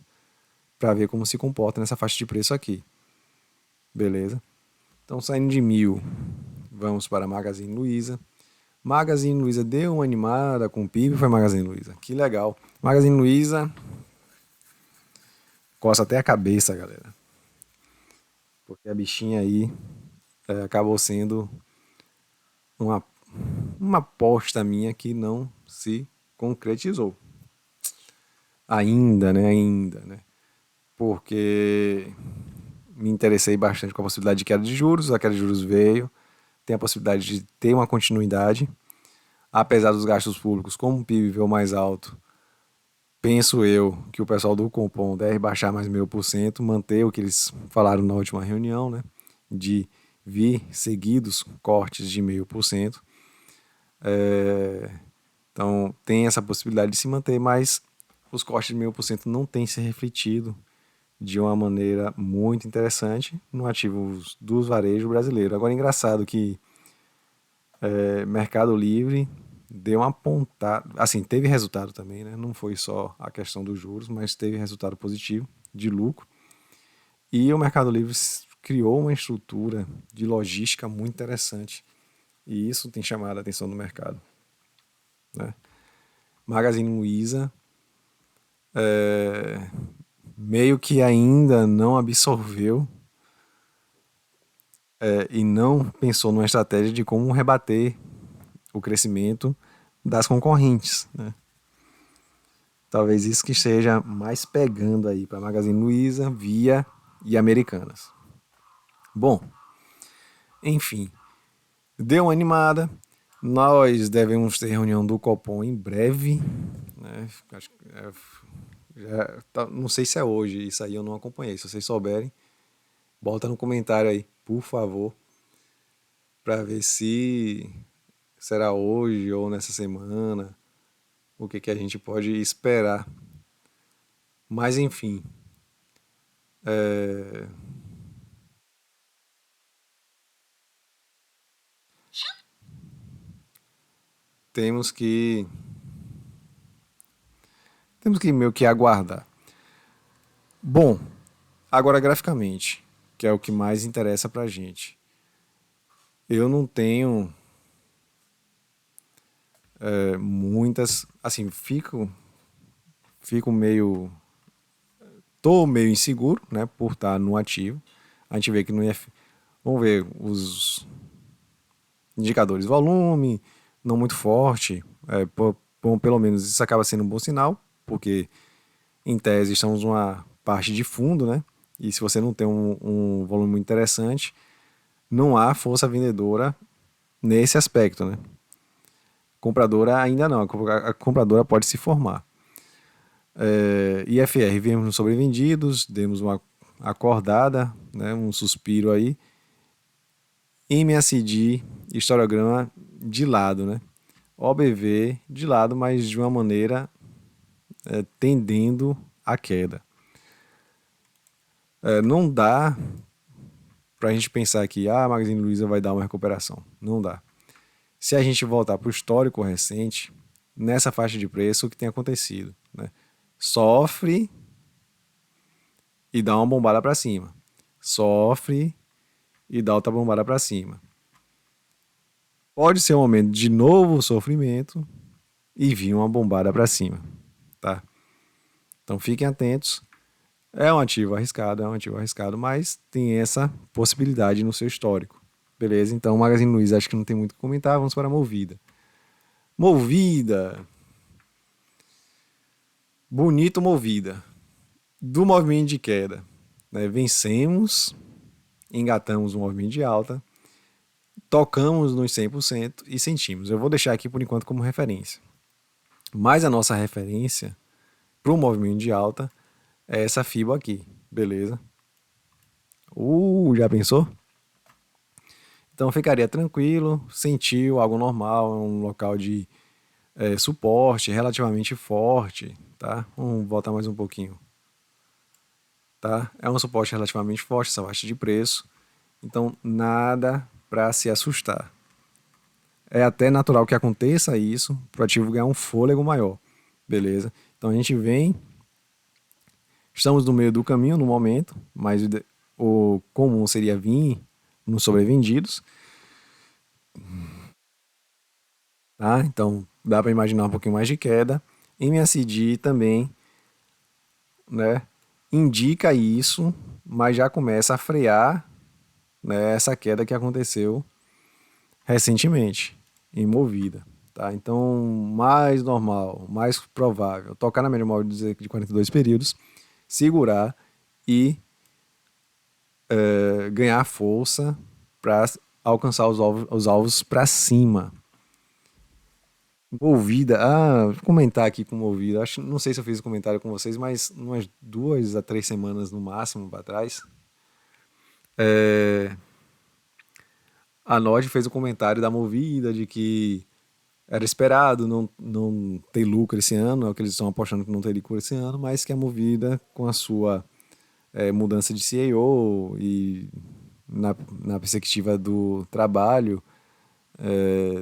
Para ver como se comporta nessa faixa de preço aqui, beleza? Então saindo de 1.000, vamos para Magazine Luiza. Magazine Luiza deu uma animada com o PIB, foi Magazine Luiza, que legal. Magazine Luiza coça até a cabeça, galera, porque a bichinha aí acabou sendo uma, uma aposta minha que não se concretizou. Ainda, né? Ainda, né? Porque me interessei bastante com a possibilidade de queda de juros, a queda de juros veio, tem a possibilidade de ter uma continuidade, apesar dos gastos públicos, como o PIB veio mais alto, penso eu que o pessoal do Compom deve baixar mais 0,5%, manter o que eles falaram na última reunião, né? De vir seguidos cortes de 0,5%. Então tem essa possibilidade de se manter, mas os cortes de 0,5% não têm se refletido de uma maneira muito interessante no ativo dos varejos brasileiros. Agora, engraçado que Mercado Livre deu uma pontada, assim, teve resultado também, né? Não foi só a questão dos juros, mas teve resultado positivo de lucro. E o Mercado Livre criou uma estrutura de logística muito interessante. E isso tem chamado a atenção do mercado, né? Magazine Luiza meio que ainda não absorveu e não pensou numa estratégia de como rebater o crescimento das concorrentes, né? Talvez isso que esteja mais pegando aí para Magazine Luiza, Via e Americanas. Bom, enfim, deu uma animada. Nós devemos ter reunião do Copom em breve, né? Acho que não sei se é hoje, isso aí eu não acompanhei. Se vocês souberem, bota no comentário aí, por favor, para ver se será hoje ou nessa semana, o que a gente pode esperar. Mas enfim, é, temos que meio que aguardar. Bom, agora graficamente, que é o que mais interessa pra gente. Eu não tenho muitas, assim, fico meio, tô meio inseguro, né, por estar no ativo. A gente vê que no IF, vamos ver os indicadores, volume não muito forte, pelo menos isso acaba sendo um bom sinal, porque em tese estamos numa parte de fundo, né? E se você não tem um volume muito interessante, não há força vendedora nesse aspecto, né? Compradora ainda não, a compradora pode se formar. IFR, viemos nos sobrevendidos, demos uma acordada, né, um suspiro aí. MACD, histograma de lado, né? OBV de lado, mas de uma maneira tendendo à queda. Não dá para a gente pensar que a Magazine Luiza vai dar uma recuperação. Não dá. Se a gente voltar para o histórico recente, nessa faixa de preço, o que tem acontecido? Né? Sofre e dá uma bombada para cima. Sofre e dá outra bombada para cima. Pode ser um momento de novo sofrimento e vir uma bombada para cima. Tá? Então fiquem atentos. É um ativo arriscado, mas tem essa possibilidade no seu histórico. Beleza? Então, Magazine Luiza, acho que não tem muito o que comentar. Vamos para a Movida. Movida. Bonito Movida. Do movimento de queda. Né? Vencemos, engatamos um movimento de alta, tocamos nos 100% e sentimos. Eu vou deixar aqui por enquanto como referência. Mas a nossa referência para o movimento de alta é essa FIBA aqui. Beleza? Já pensou? Então ficaria tranquilo, sentiu algo normal, é um local de suporte relativamente forte, tá? Vamos voltar mais um pouquinho, tá? É um suporte relativamente forte, essa faixa de preço, então nada para se assustar. É até natural que aconteça isso, para o ativo ganhar um fôlego maior, beleza? Então a gente vem, estamos no meio do caminho no momento, mas o comum seria vir nos sobrevendidos. Tá? Então dá para imaginar um pouquinho mais de queda. MACD também, né, indica isso, mas já começa a frear, né, essa queda que aconteceu recentemente em Movida. Tá? Então, mais normal, mais provável, tocar na média móvel de 42 períodos, segurar e ganhar força para alcançar os alvos para cima. Movida, vou comentar aqui com Movida. Não sei se eu fiz o comentário com vocês, mas umas 2 a 3 semanas no máximo para trás, a Nord fez o comentário da Movida de que era esperado não ter lucro esse ano, é o que eles estão apostando que não ter lucro esse ano, mas que a Movida, com a sua mudança de CEO e na perspectiva do trabalho,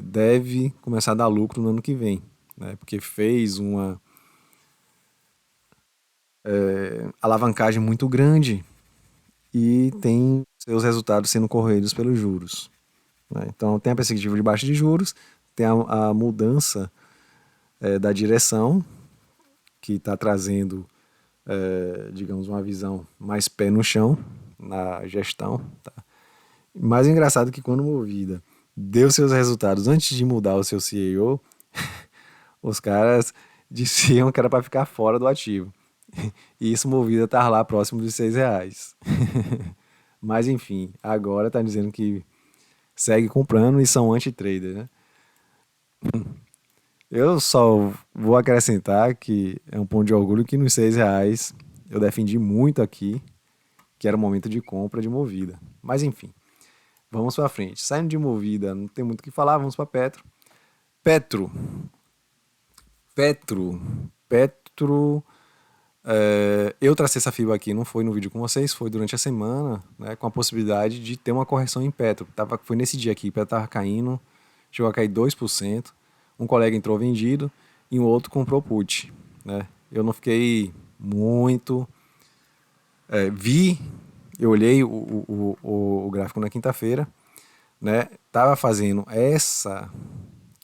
deve começar a dar lucro no ano que vem, né? Porque fez uma alavancagem muito grande e tem seus resultados sendo corridos pelos juros. Né? Então tem a perspectiva de baixa de juros, tem a mudança da direção, que está trazendo, digamos, uma visão mais pé no chão na gestão. Tá? Mais engraçado que quando Movida deu seus resultados antes de mudar o seu CEO, os caras diziam que era para ficar fora do ativo. E isso Movida tá lá próximo de R$ 6. Mas enfim, agora tá dizendo que segue comprando e são anti-trader, né? Eu só vou acrescentar que é um ponto de orgulho que nos R$ 6 eu defendi muito aqui que era o momento de compra de Movida. Mas enfim, vamos para frente. Saindo de Movida, não tem muito o que falar, vamos para Petro. Petro. Eu tracei essa FIBA aqui, não foi no vídeo com vocês, foi durante a semana, né, com a possibilidade de ter uma correção em Petro. Foi nesse dia aqui, Petro estava caindo, chegou a cair 2%. Um colega entrou vendido e um outro comprou put. Né? Eu não fiquei muito. Eu olhei o gráfico na quinta-feira, né? Tava fazendo essa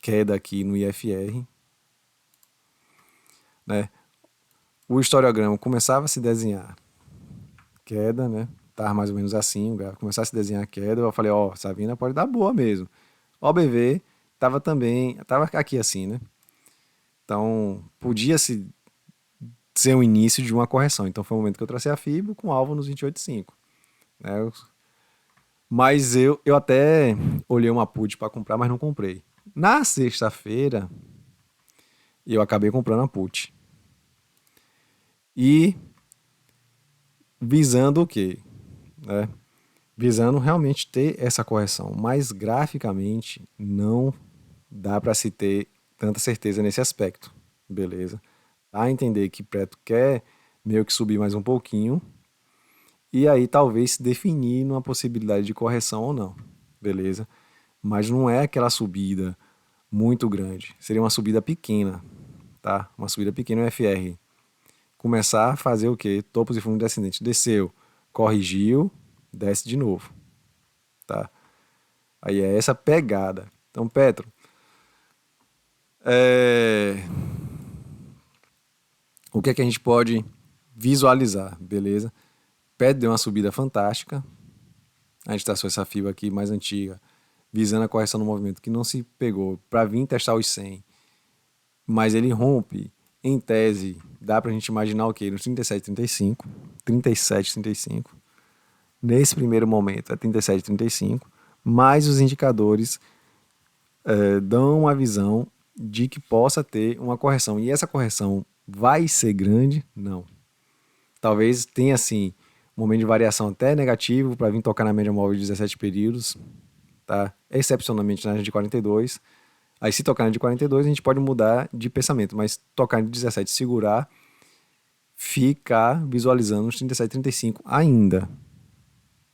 queda aqui no IFR, né? O historiograma começava a se desenhar queda, né? Tava mais ou menos assim, o gráfico começava a se desenhar queda, eu falei, essa vinda pode dar boa mesmo. O OBV tava aqui assim, né? Então, podia ser o início de uma correção. Então, foi o momento que eu tracei a FIBO com alvo nos 28,5. Né? Mas eu até olhei uma put para comprar, mas não comprei. Na sexta-feira, eu acabei comprando a put. E visando o quê? Né? Visando realmente ter essa correção. Mas graficamente não dá para se ter tanta certeza nesse aspecto. Beleza? Dá a entender que Preto quer meio que subir mais um pouquinho. E aí talvez se definir numa possibilidade de correção ou não. Beleza? Mas não é aquela subida muito grande. Seria uma subida pequena, tá? Uma subida pequena no FR. Começar a fazer o quê? Topos e fundos descendentes. Desceu, corrigiu, desce de novo, tá? Aí é essa pegada. Então, Petro, é... o que é que a gente pode visualizar, beleza? Petro deu uma subida fantástica. A gente traçou essa fibra aqui mais antiga, visando a correção do movimento que não se pegou para vir testar os 100, mas ele rompe, em tese, dá para a gente imaginar o quê? Nos 37, 35, 37, 35. Nesse primeiro momento é 37, 35, mas os indicadores dão uma visão de que possa ter uma correção. E essa correção vai ser grande? Não. Talvez tenha, assim, um momento de variação até negativo para vir tocar na média móvel de 17 períodos, tá? Excepcionalmente na de 42. Aí se tocar na de 42 a gente pode mudar de pensamento, mas tocar na de 17 segurar, ficar visualizando os 37, 35 ainda,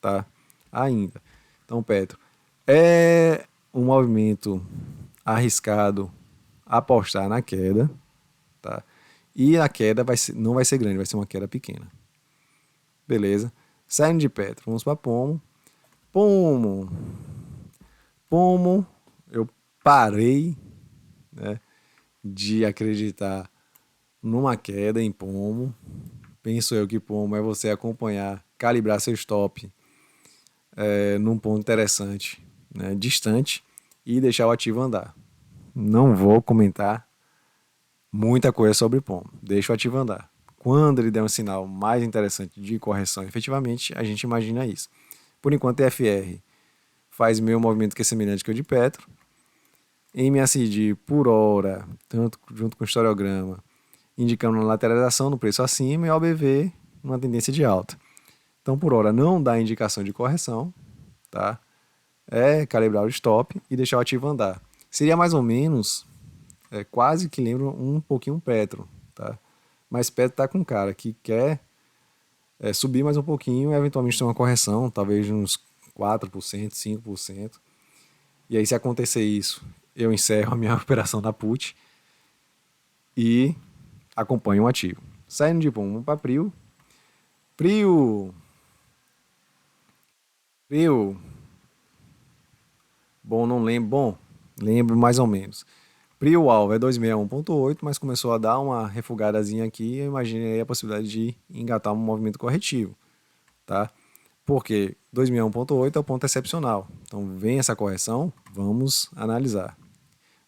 tá? Ainda. Então, Petro, é um movimento arriscado apostar na queda, tá? E a queda não vai ser grande, vai ser uma queda pequena. Beleza? Saindo de Petro, vamos para Pomo. Pomo. Pomo, eu parei, né, de acreditar numa queda em Pomo. Penso eu que Pomo é você acompanhar, calibrar seu stop num ponto interessante, né, distante, e deixar o ativo andar. Não vou comentar muita coisa sobre Pomo, deixa o ativo andar. Quando ele der um sinal mais interessante de correção, efetivamente, a gente imagina isso. Por enquanto, TFR faz meu movimento que é semelhante que o de Petro. MACD por hora, tanto junto com o historiograma, indicando uma lateralização no preço acima e OBV uma tendência de alta. Então, por hora, não dá indicação de correção, tá? É calibrar o stop e deixar o ativo andar. Seria mais ou menos, quase que lembra um pouquinho Petro, tá? Mas Petro tá com um cara que quer subir mais um pouquinho e eventualmente ter uma correção, talvez uns 4%, 5%. E aí, se acontecer isso, eu encerro a minha operação na put e acompanho o ativo. Saindo de Pomo para Prio. Prio. Prio. Bom, não lembro. Bom, lembro mais ou menos. Prio alvo é 261.8, mas começou a dar uma refugadazinha aqui. Eu imaginei a possibilidade de engatar um movimento corretivo, tá? Porque 261.8 é o ponto excepcional. Então, vem essa correção, vamos analisar.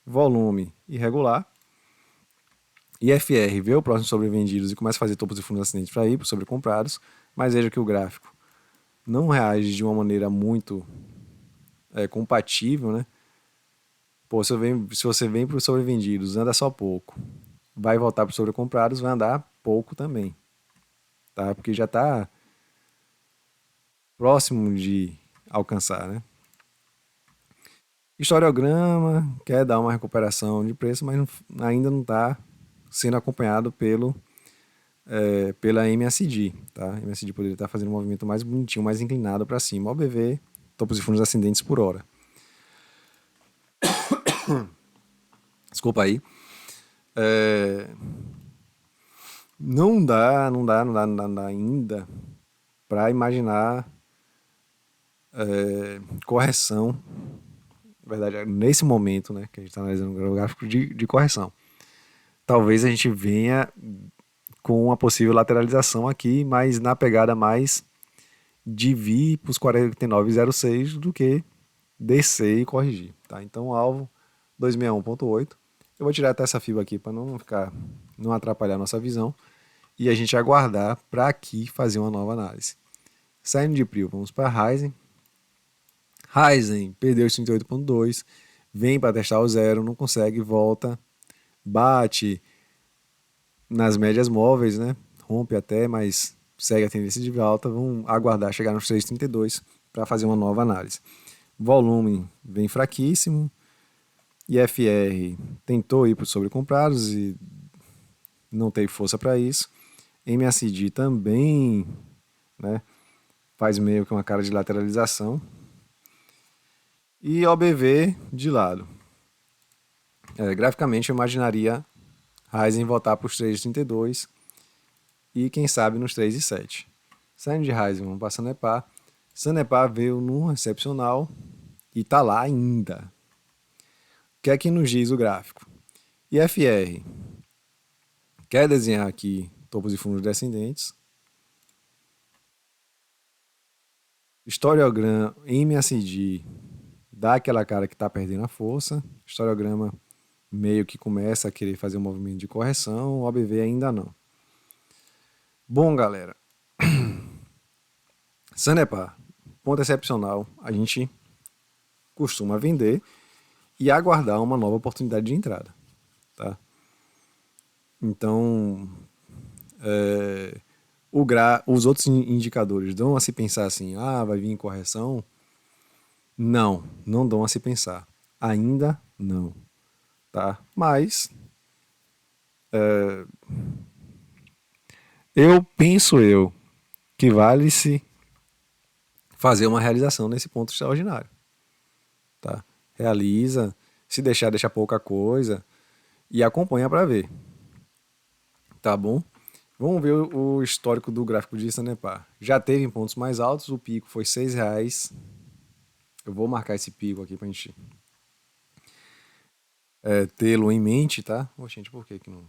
Volume irregular. IFR vê o próximo sobrevendidos e começa a fazer topos e fundos ascendentes para ir para os sobrecomprados, mas veja que o gráfico não reage de uma maneira muito compatível, né? Pô, se você vem para os sobrevendidos, anda só pouco, vai voltar para os sobrecomprados, vai andar pouco também, tá? Porque já está próximo de alcançar, né? Historiograma quer dar uma recuperação de preço, mas ainda não está sendo acompanhado pela MACD, tá? A MACD poderia estar fazendo um movimento mais bonitinho, mais inclinado para cima. OBV, topos e fundos ascendentes por hora. Desculpa aí. Não dá ainda para imaginar correção. Na verdade, nesse momento, né, que a gente está analisando o gráfico de correção. Talvez a gente venha com uma possível lateralização aqui, mas na pegada mais de vir para os 49,06 do que descer e corrigir. Tá? Então, o alvo 261.8. Eu vou tirar até essa fibra aqui para não atrapalhar a nossa visão e a gente aguardar para aqui fazer uma nova análise. Saindo de Prio, vamos para Ryzen. Ryzen perdeu os 38.2, vem para testar o zero, não consegue, volta, bate nas médias móveis, né? Rompe até, mas segue a tendência de alta. Vamos aguardar chegar nos 3,32 para fazer uma nova análise. Volume vem fraquíssimo. IFR tentou ir para os sobrecomprados e não teve força para isso. MACD também, né, faz meio que uma cara de lateralização. E OBV de lado. Graficamente eu imaginaria Ryzen voltar para os 3,32 e quem sabe nos 3,7. Saindo de Ryzen, vamos para Sanepar. Sanepar veio no excepcional e está lá ainda. O que é que nos diz o gráfico? IFR quer desenhar aqui topos e fundos descendentes. Historiograma MACD dá aquela cara que está perdendo a força. Historiograma meio que começa a querer fazer um movimento de correção. O OBV ainda não. Bom, galera. Sanepar, ponto excepcional. A gente costuma vender e aguardar uma nova oportunidade de entrada. Tá? Então, os outros indicadores dão a se pensar assim, vai vir correção? Não, não dão a se pensar. Ainda não. Tá? Mas, penso que vale-se fazer uma realização nesse ponto extraordinário. Tá? Realiza, se deixar, deixa pouca coisa e acompanha para ver. Tá bom? Vamos ver o histórico do gráfico de Sanepar. Já teve em pontos mais altos, o pico foi R$6. Eu vou marcar esse pico aqui pra gente tê-lo em mente, tá? Gente, por que não?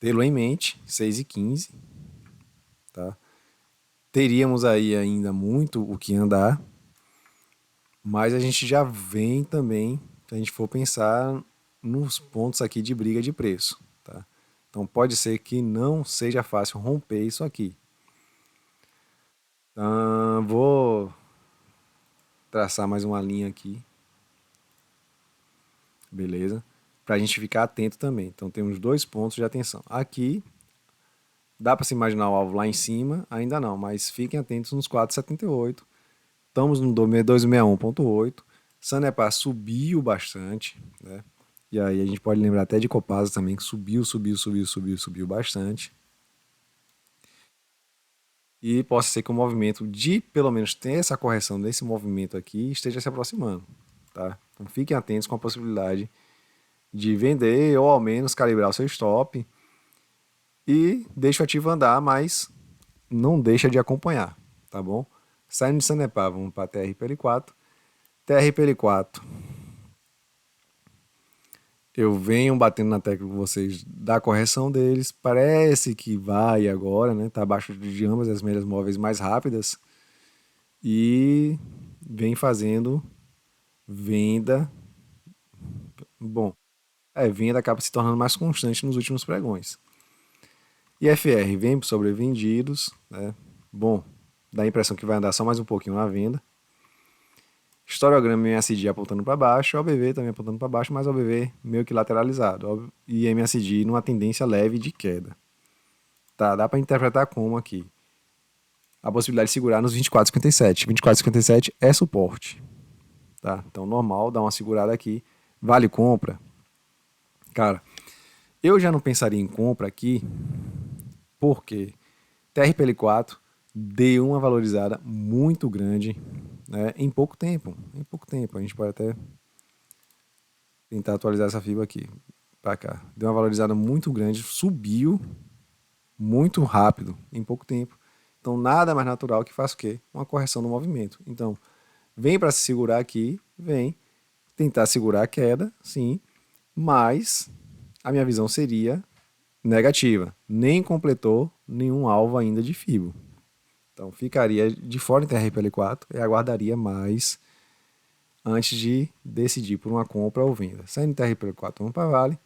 Tê-lo em mente, 6,15, tá? Teríamos aí ainda muito o que andar, mas a gente já vem também, se a gente for pensar nos pontos aqui de briga de preço, tá? Então pode ser que não seja fácil romper isso aqui. Vou traçar mais uma linha aqui. Beleza? Para a gente ficar atento também. Então temos 2 pontos de atenção. Aqui, dá para se imaginar o alvo lá em cima? Ainda não, mas fiquem atentos nos 4,78. Estamos no 261,8. Sanepar subiu bastante, né? E aí a gente pode lembrar até de Copasa também, que subiu bastante. E possa ser que o movimento de, pelo menos, ter essa correção desse movimento aqui, esteja se aproximando, tá? Então fiquem atentos com a possibilidade de vender ou ao menos calibrar o seu stop e deixa o ativo andar, mas não deixa de acompanhar, tá bom? Saindo de Sanepar, vamos para TRPL4. TRPL4, eu venho batendo na tecla com vocês da correção deles, parece que vai agora, né? Tá abaixo de ambas as médias móveis mais rápidas e vem fazendo venda. Bom, venda acaba se tornando mais constante nos últimos pregões. IFR vem sobrevendidos, né? Bom, dá a impressão que vai andar só mais um pouquinho na venda. Historiograma MACD apontando para baixo, OBV também apontando para baixo, mas OBV meio que lateralizado. E MACD numa tendência leve de queda. Tá, dá para interpretar como aqui. A possibilidade de segurar nos 24,57. 24,57 é suporte. Tá? Então normal, dá uma segurada aqui. Vale compra? Cara, eu já não pensaria em compra aqui, porque TRPL4 deu uma valorizada muito grande, né, em pouco tempo. Em pouco tempo. A gente pode até tentar atualizar essa fibra aqui para cá. Deu uma valorizada muito grande, subiu muito rápido em pouco tempo. Então nada mais natural que faça o quê? Uma correção no movimento. Então vem para se segurar aqui, vem tentar segurar a queda, sim, mas a minha visão seria negativa. Nem completou nenhum alvo ainda de FIBO. Então ficaria de fora em TRPL4 e aguardaria mais antes de decidir por uma compra ou venda. Saindo em TRPL4, vamos para Vale.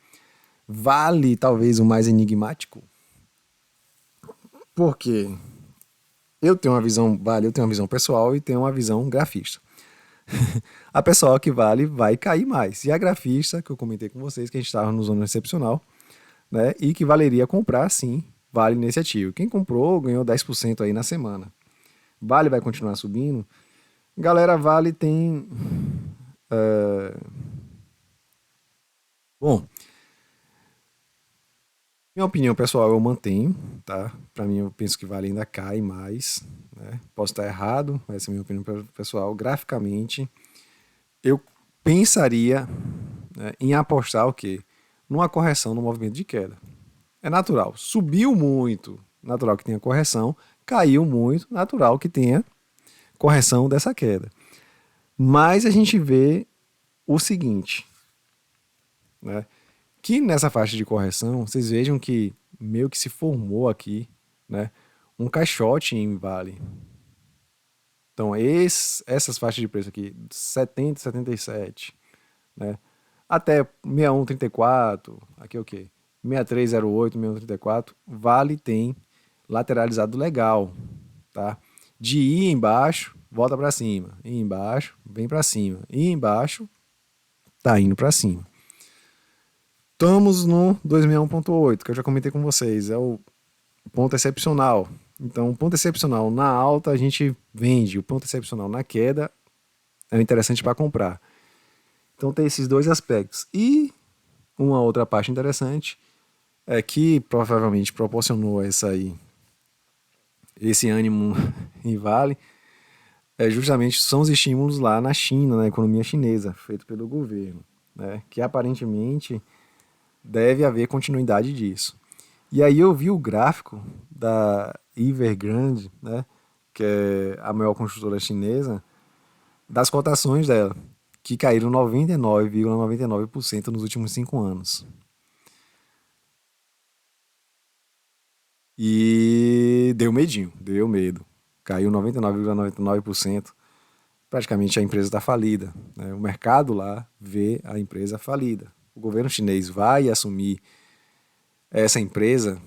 Vale talvez o mais enigmático. Por quê? Eu tenho uma visão, Vale, eu tenho uma visão pessoal e tenho uma visão grafista. A pessoal que Vale vai cair mais. E a grafista, que eu comentei com vocês, que a gente estava no zona excepcional, né? E que valeria comprar, sim, Vale nesse ativo. Quem comprou ganhou 10% aí na semana. Vale vai continuar subindo. Galera, Vale tem. Bom, minha opinião pessoal eu mantenho, tá? Para mim eu penso que Vale ainda cai mais, né? Posso estar errado, mas essa é a minha opinião pessoal. Graficamente, eu pensaria, né, em apostar o quê? Numa correção no movimento de queda. É natural. Subiu muito, natural que tenha correção. Caiu muito, natural que tenha correção dessa queda. Mas a gente vê o seguinte, né? Que nessa faixa de correção, vocês vejam que meio que se formou aqui, né, um caixote em Vale. Então, essas faixas de preço aqui, 70, 77, né, até 61,34, aqui é o quê? 63,08, 61,34, Vale tem lateralizado legal, tá? De ir embaixo, volta para cima, ir embaixo, vem para cima, ir embaixo, tá indo para cima. Estamos no 261.8, que eu já comentei com vocês, é o ponto excepcional. Então, o ponto excepcional na alta a gente vende, o ponto excepcional na queda é interessante para comprar. Então, tem esses dois aspectos. E uma outra parte interessante é que provavelmente proporcionou esse ânimo em Vale, justamente são os estímulos lá na China, na economia chinesa, feito pelo governo, né? Que aparentemente deve haver continuidade disso. E aí eu vi o gráfico da Evergrande, né, que é a maior construtora chinesa, das cotações dela, que caíram 99,99% nos últimos 5 anos. E deu medinho, deu medo. Caiu 99,99%. Praticamente a empresa está falida, né? O mercado lá vê a empresa falida. O governo chinês vai assumir essa empresa,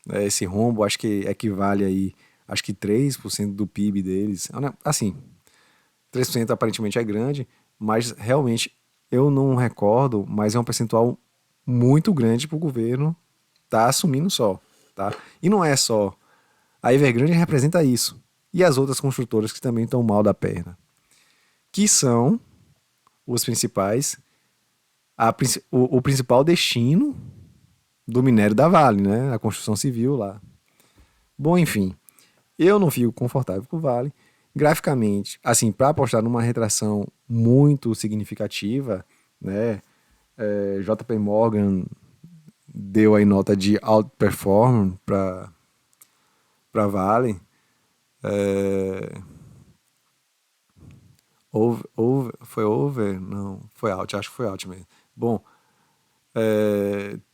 né, esse rombo, acho que equivale aí, acho que 3% do PIB deles. Assim, 3% aparentemente é grande, mas realmente eu não recordo, mas é um percentual muito grande para o governo estar assumindo só, tá? E não é só. A Evergrande representa isso. E as outras construtoras que também estão mal da perna. Que são os principais, o principal destino do minério da Vale, né? A construção civil lá. Bom, enfim, eu não fico confortável com o Vale. Graficamente, assim, para apostar numa retração muito significativa, né? JP Morgan deu aí nota de outperform para Vale. Foi over? Não, foi out, acho que foi out mesmo. Bom,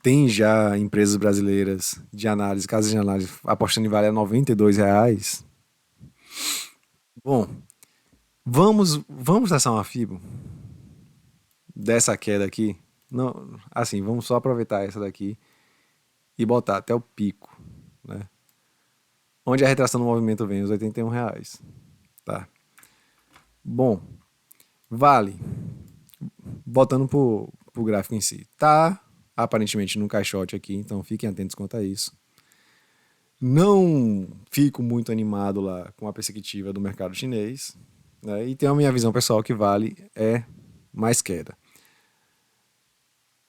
tem já empresas brasileiras de análise, casas de análise, apostando em Vale a R$ 92. Bom, vamos traçar uma FIBO dessa queda aqui. Não, assim, vamos só aproveitar essa daqui e botar até o pico, né? Onde a retração do movimento vem, os R$ 81, tá? Bom, Vale, voltando pro gráfico em si, tá aparentemente num caixote aqui, então fiquem atentos quanto a isso. Não fico muito animado lá com a perspectiva do mercado chinês, né? E tem a minha visão pessoal que Vale é mais queda.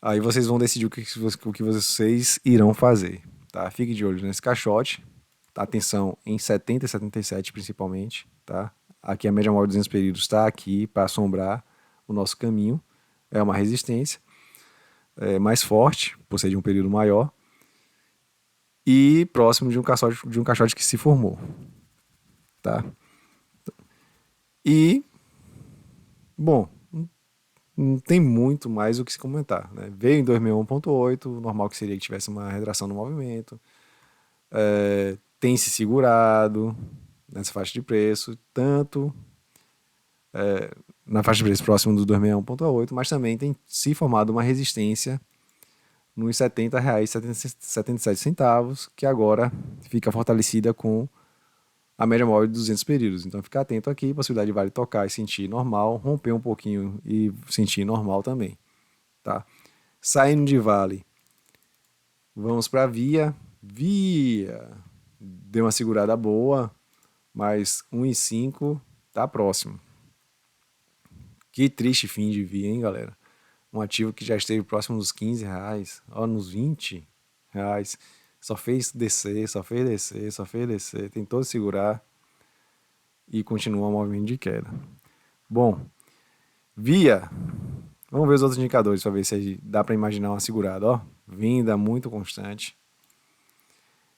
Aí vocês vão decidir o que vocês irão fazer, tá? Fique de olho nesse caixote. Atenção em 70 e 77 principalmente, tá? Aqui a média móvel de 200 períodos está aqui para assombrar o nosso caminho. É uma resistência mais forte, por ser de um período maior, e próximo de um caixote que se formou, tá? E, bom, não tem muito mais o que se comentar, né? Veio em 2001.8, normal que seria que tivesse uma retração no movimento, tem se segurado nessa faixa de preço, tanto na faixa de preço próximo do 261.8, mas também tem se formado uma resistência nos R$ 70,77, que agora fica fortalecida com a média móvel de 200 períodos. Então fica atento aqui, possibilidade de vale tocar e sentir normal, romper um pouquinho e sentir normal também, tá? Saindo de vale, vamos para via. Via deu uma segurada boa, mas 1,5 tá próximo. Que triste fim de via, hein, galera? Um ativo que já esteve próximo dos R$15, ó, nos R$20. Só fez descer, só fez descer, só fez descer. Tentou segurar e continua o movimento de queda. Bom, via. Vamos ver os outros indicadores para ver se dá para imaginar uma segurada, ó. Venda muito constante.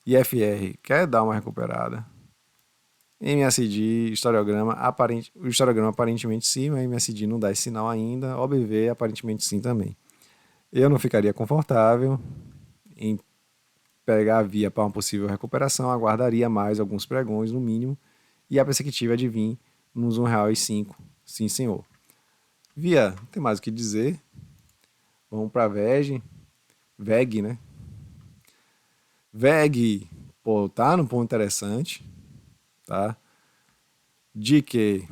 IFR quer dar uma recuperada. MACD, historiograma, o historiograma aparentemente sim, mas MACD não dá esse sinal ainda. OBV aparentemente sim também. Eu não ficaria confortável em pegar a via para uma possível recuperação, aguardaria mais alguns pregões no mínimo, e a perspectiva é de vir nos R$1,05. Sim, senhor. Via, não tem mais o que dizer. Vamos para VEG. VEG, né? VEG, pô, tá num ponto interessante, tá? De que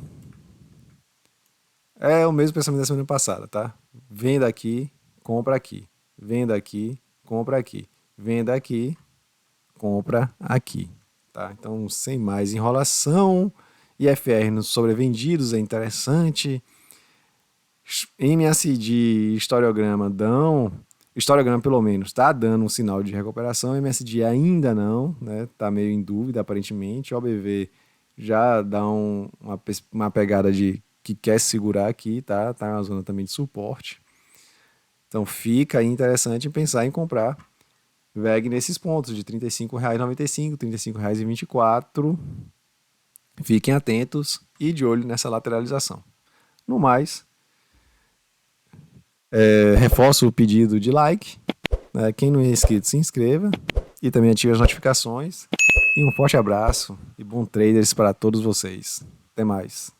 é o mesmo pensamento da semana passada, tá? Venda aqui, compra aqui. Venda aqui, compra aqui. Venda aqui, compra aqui, tá? Então, sem mais enrolação, IFR nos sobrevendidos é interessante. MACD, historiograma historiograma pelo menos está dando um sinal de recuperação, MACD ainda não, né? Tá meio em dúvida aparentemente. OBV já dá uma pegada de que quer segurar aqui, tá? Tá na zona também de suporte. Então fica aí interessante pensar em comprar VEG nesses pontos de R$ 35,95, R$ 35,24. Fiquem atentos e de olho nessa lateralização. No mais, reforço o pedido de like, né? Quem não é inscrito, se inscreva e também ative as notificações. E um forte abraço e bom traders para todos vocês. Até mais.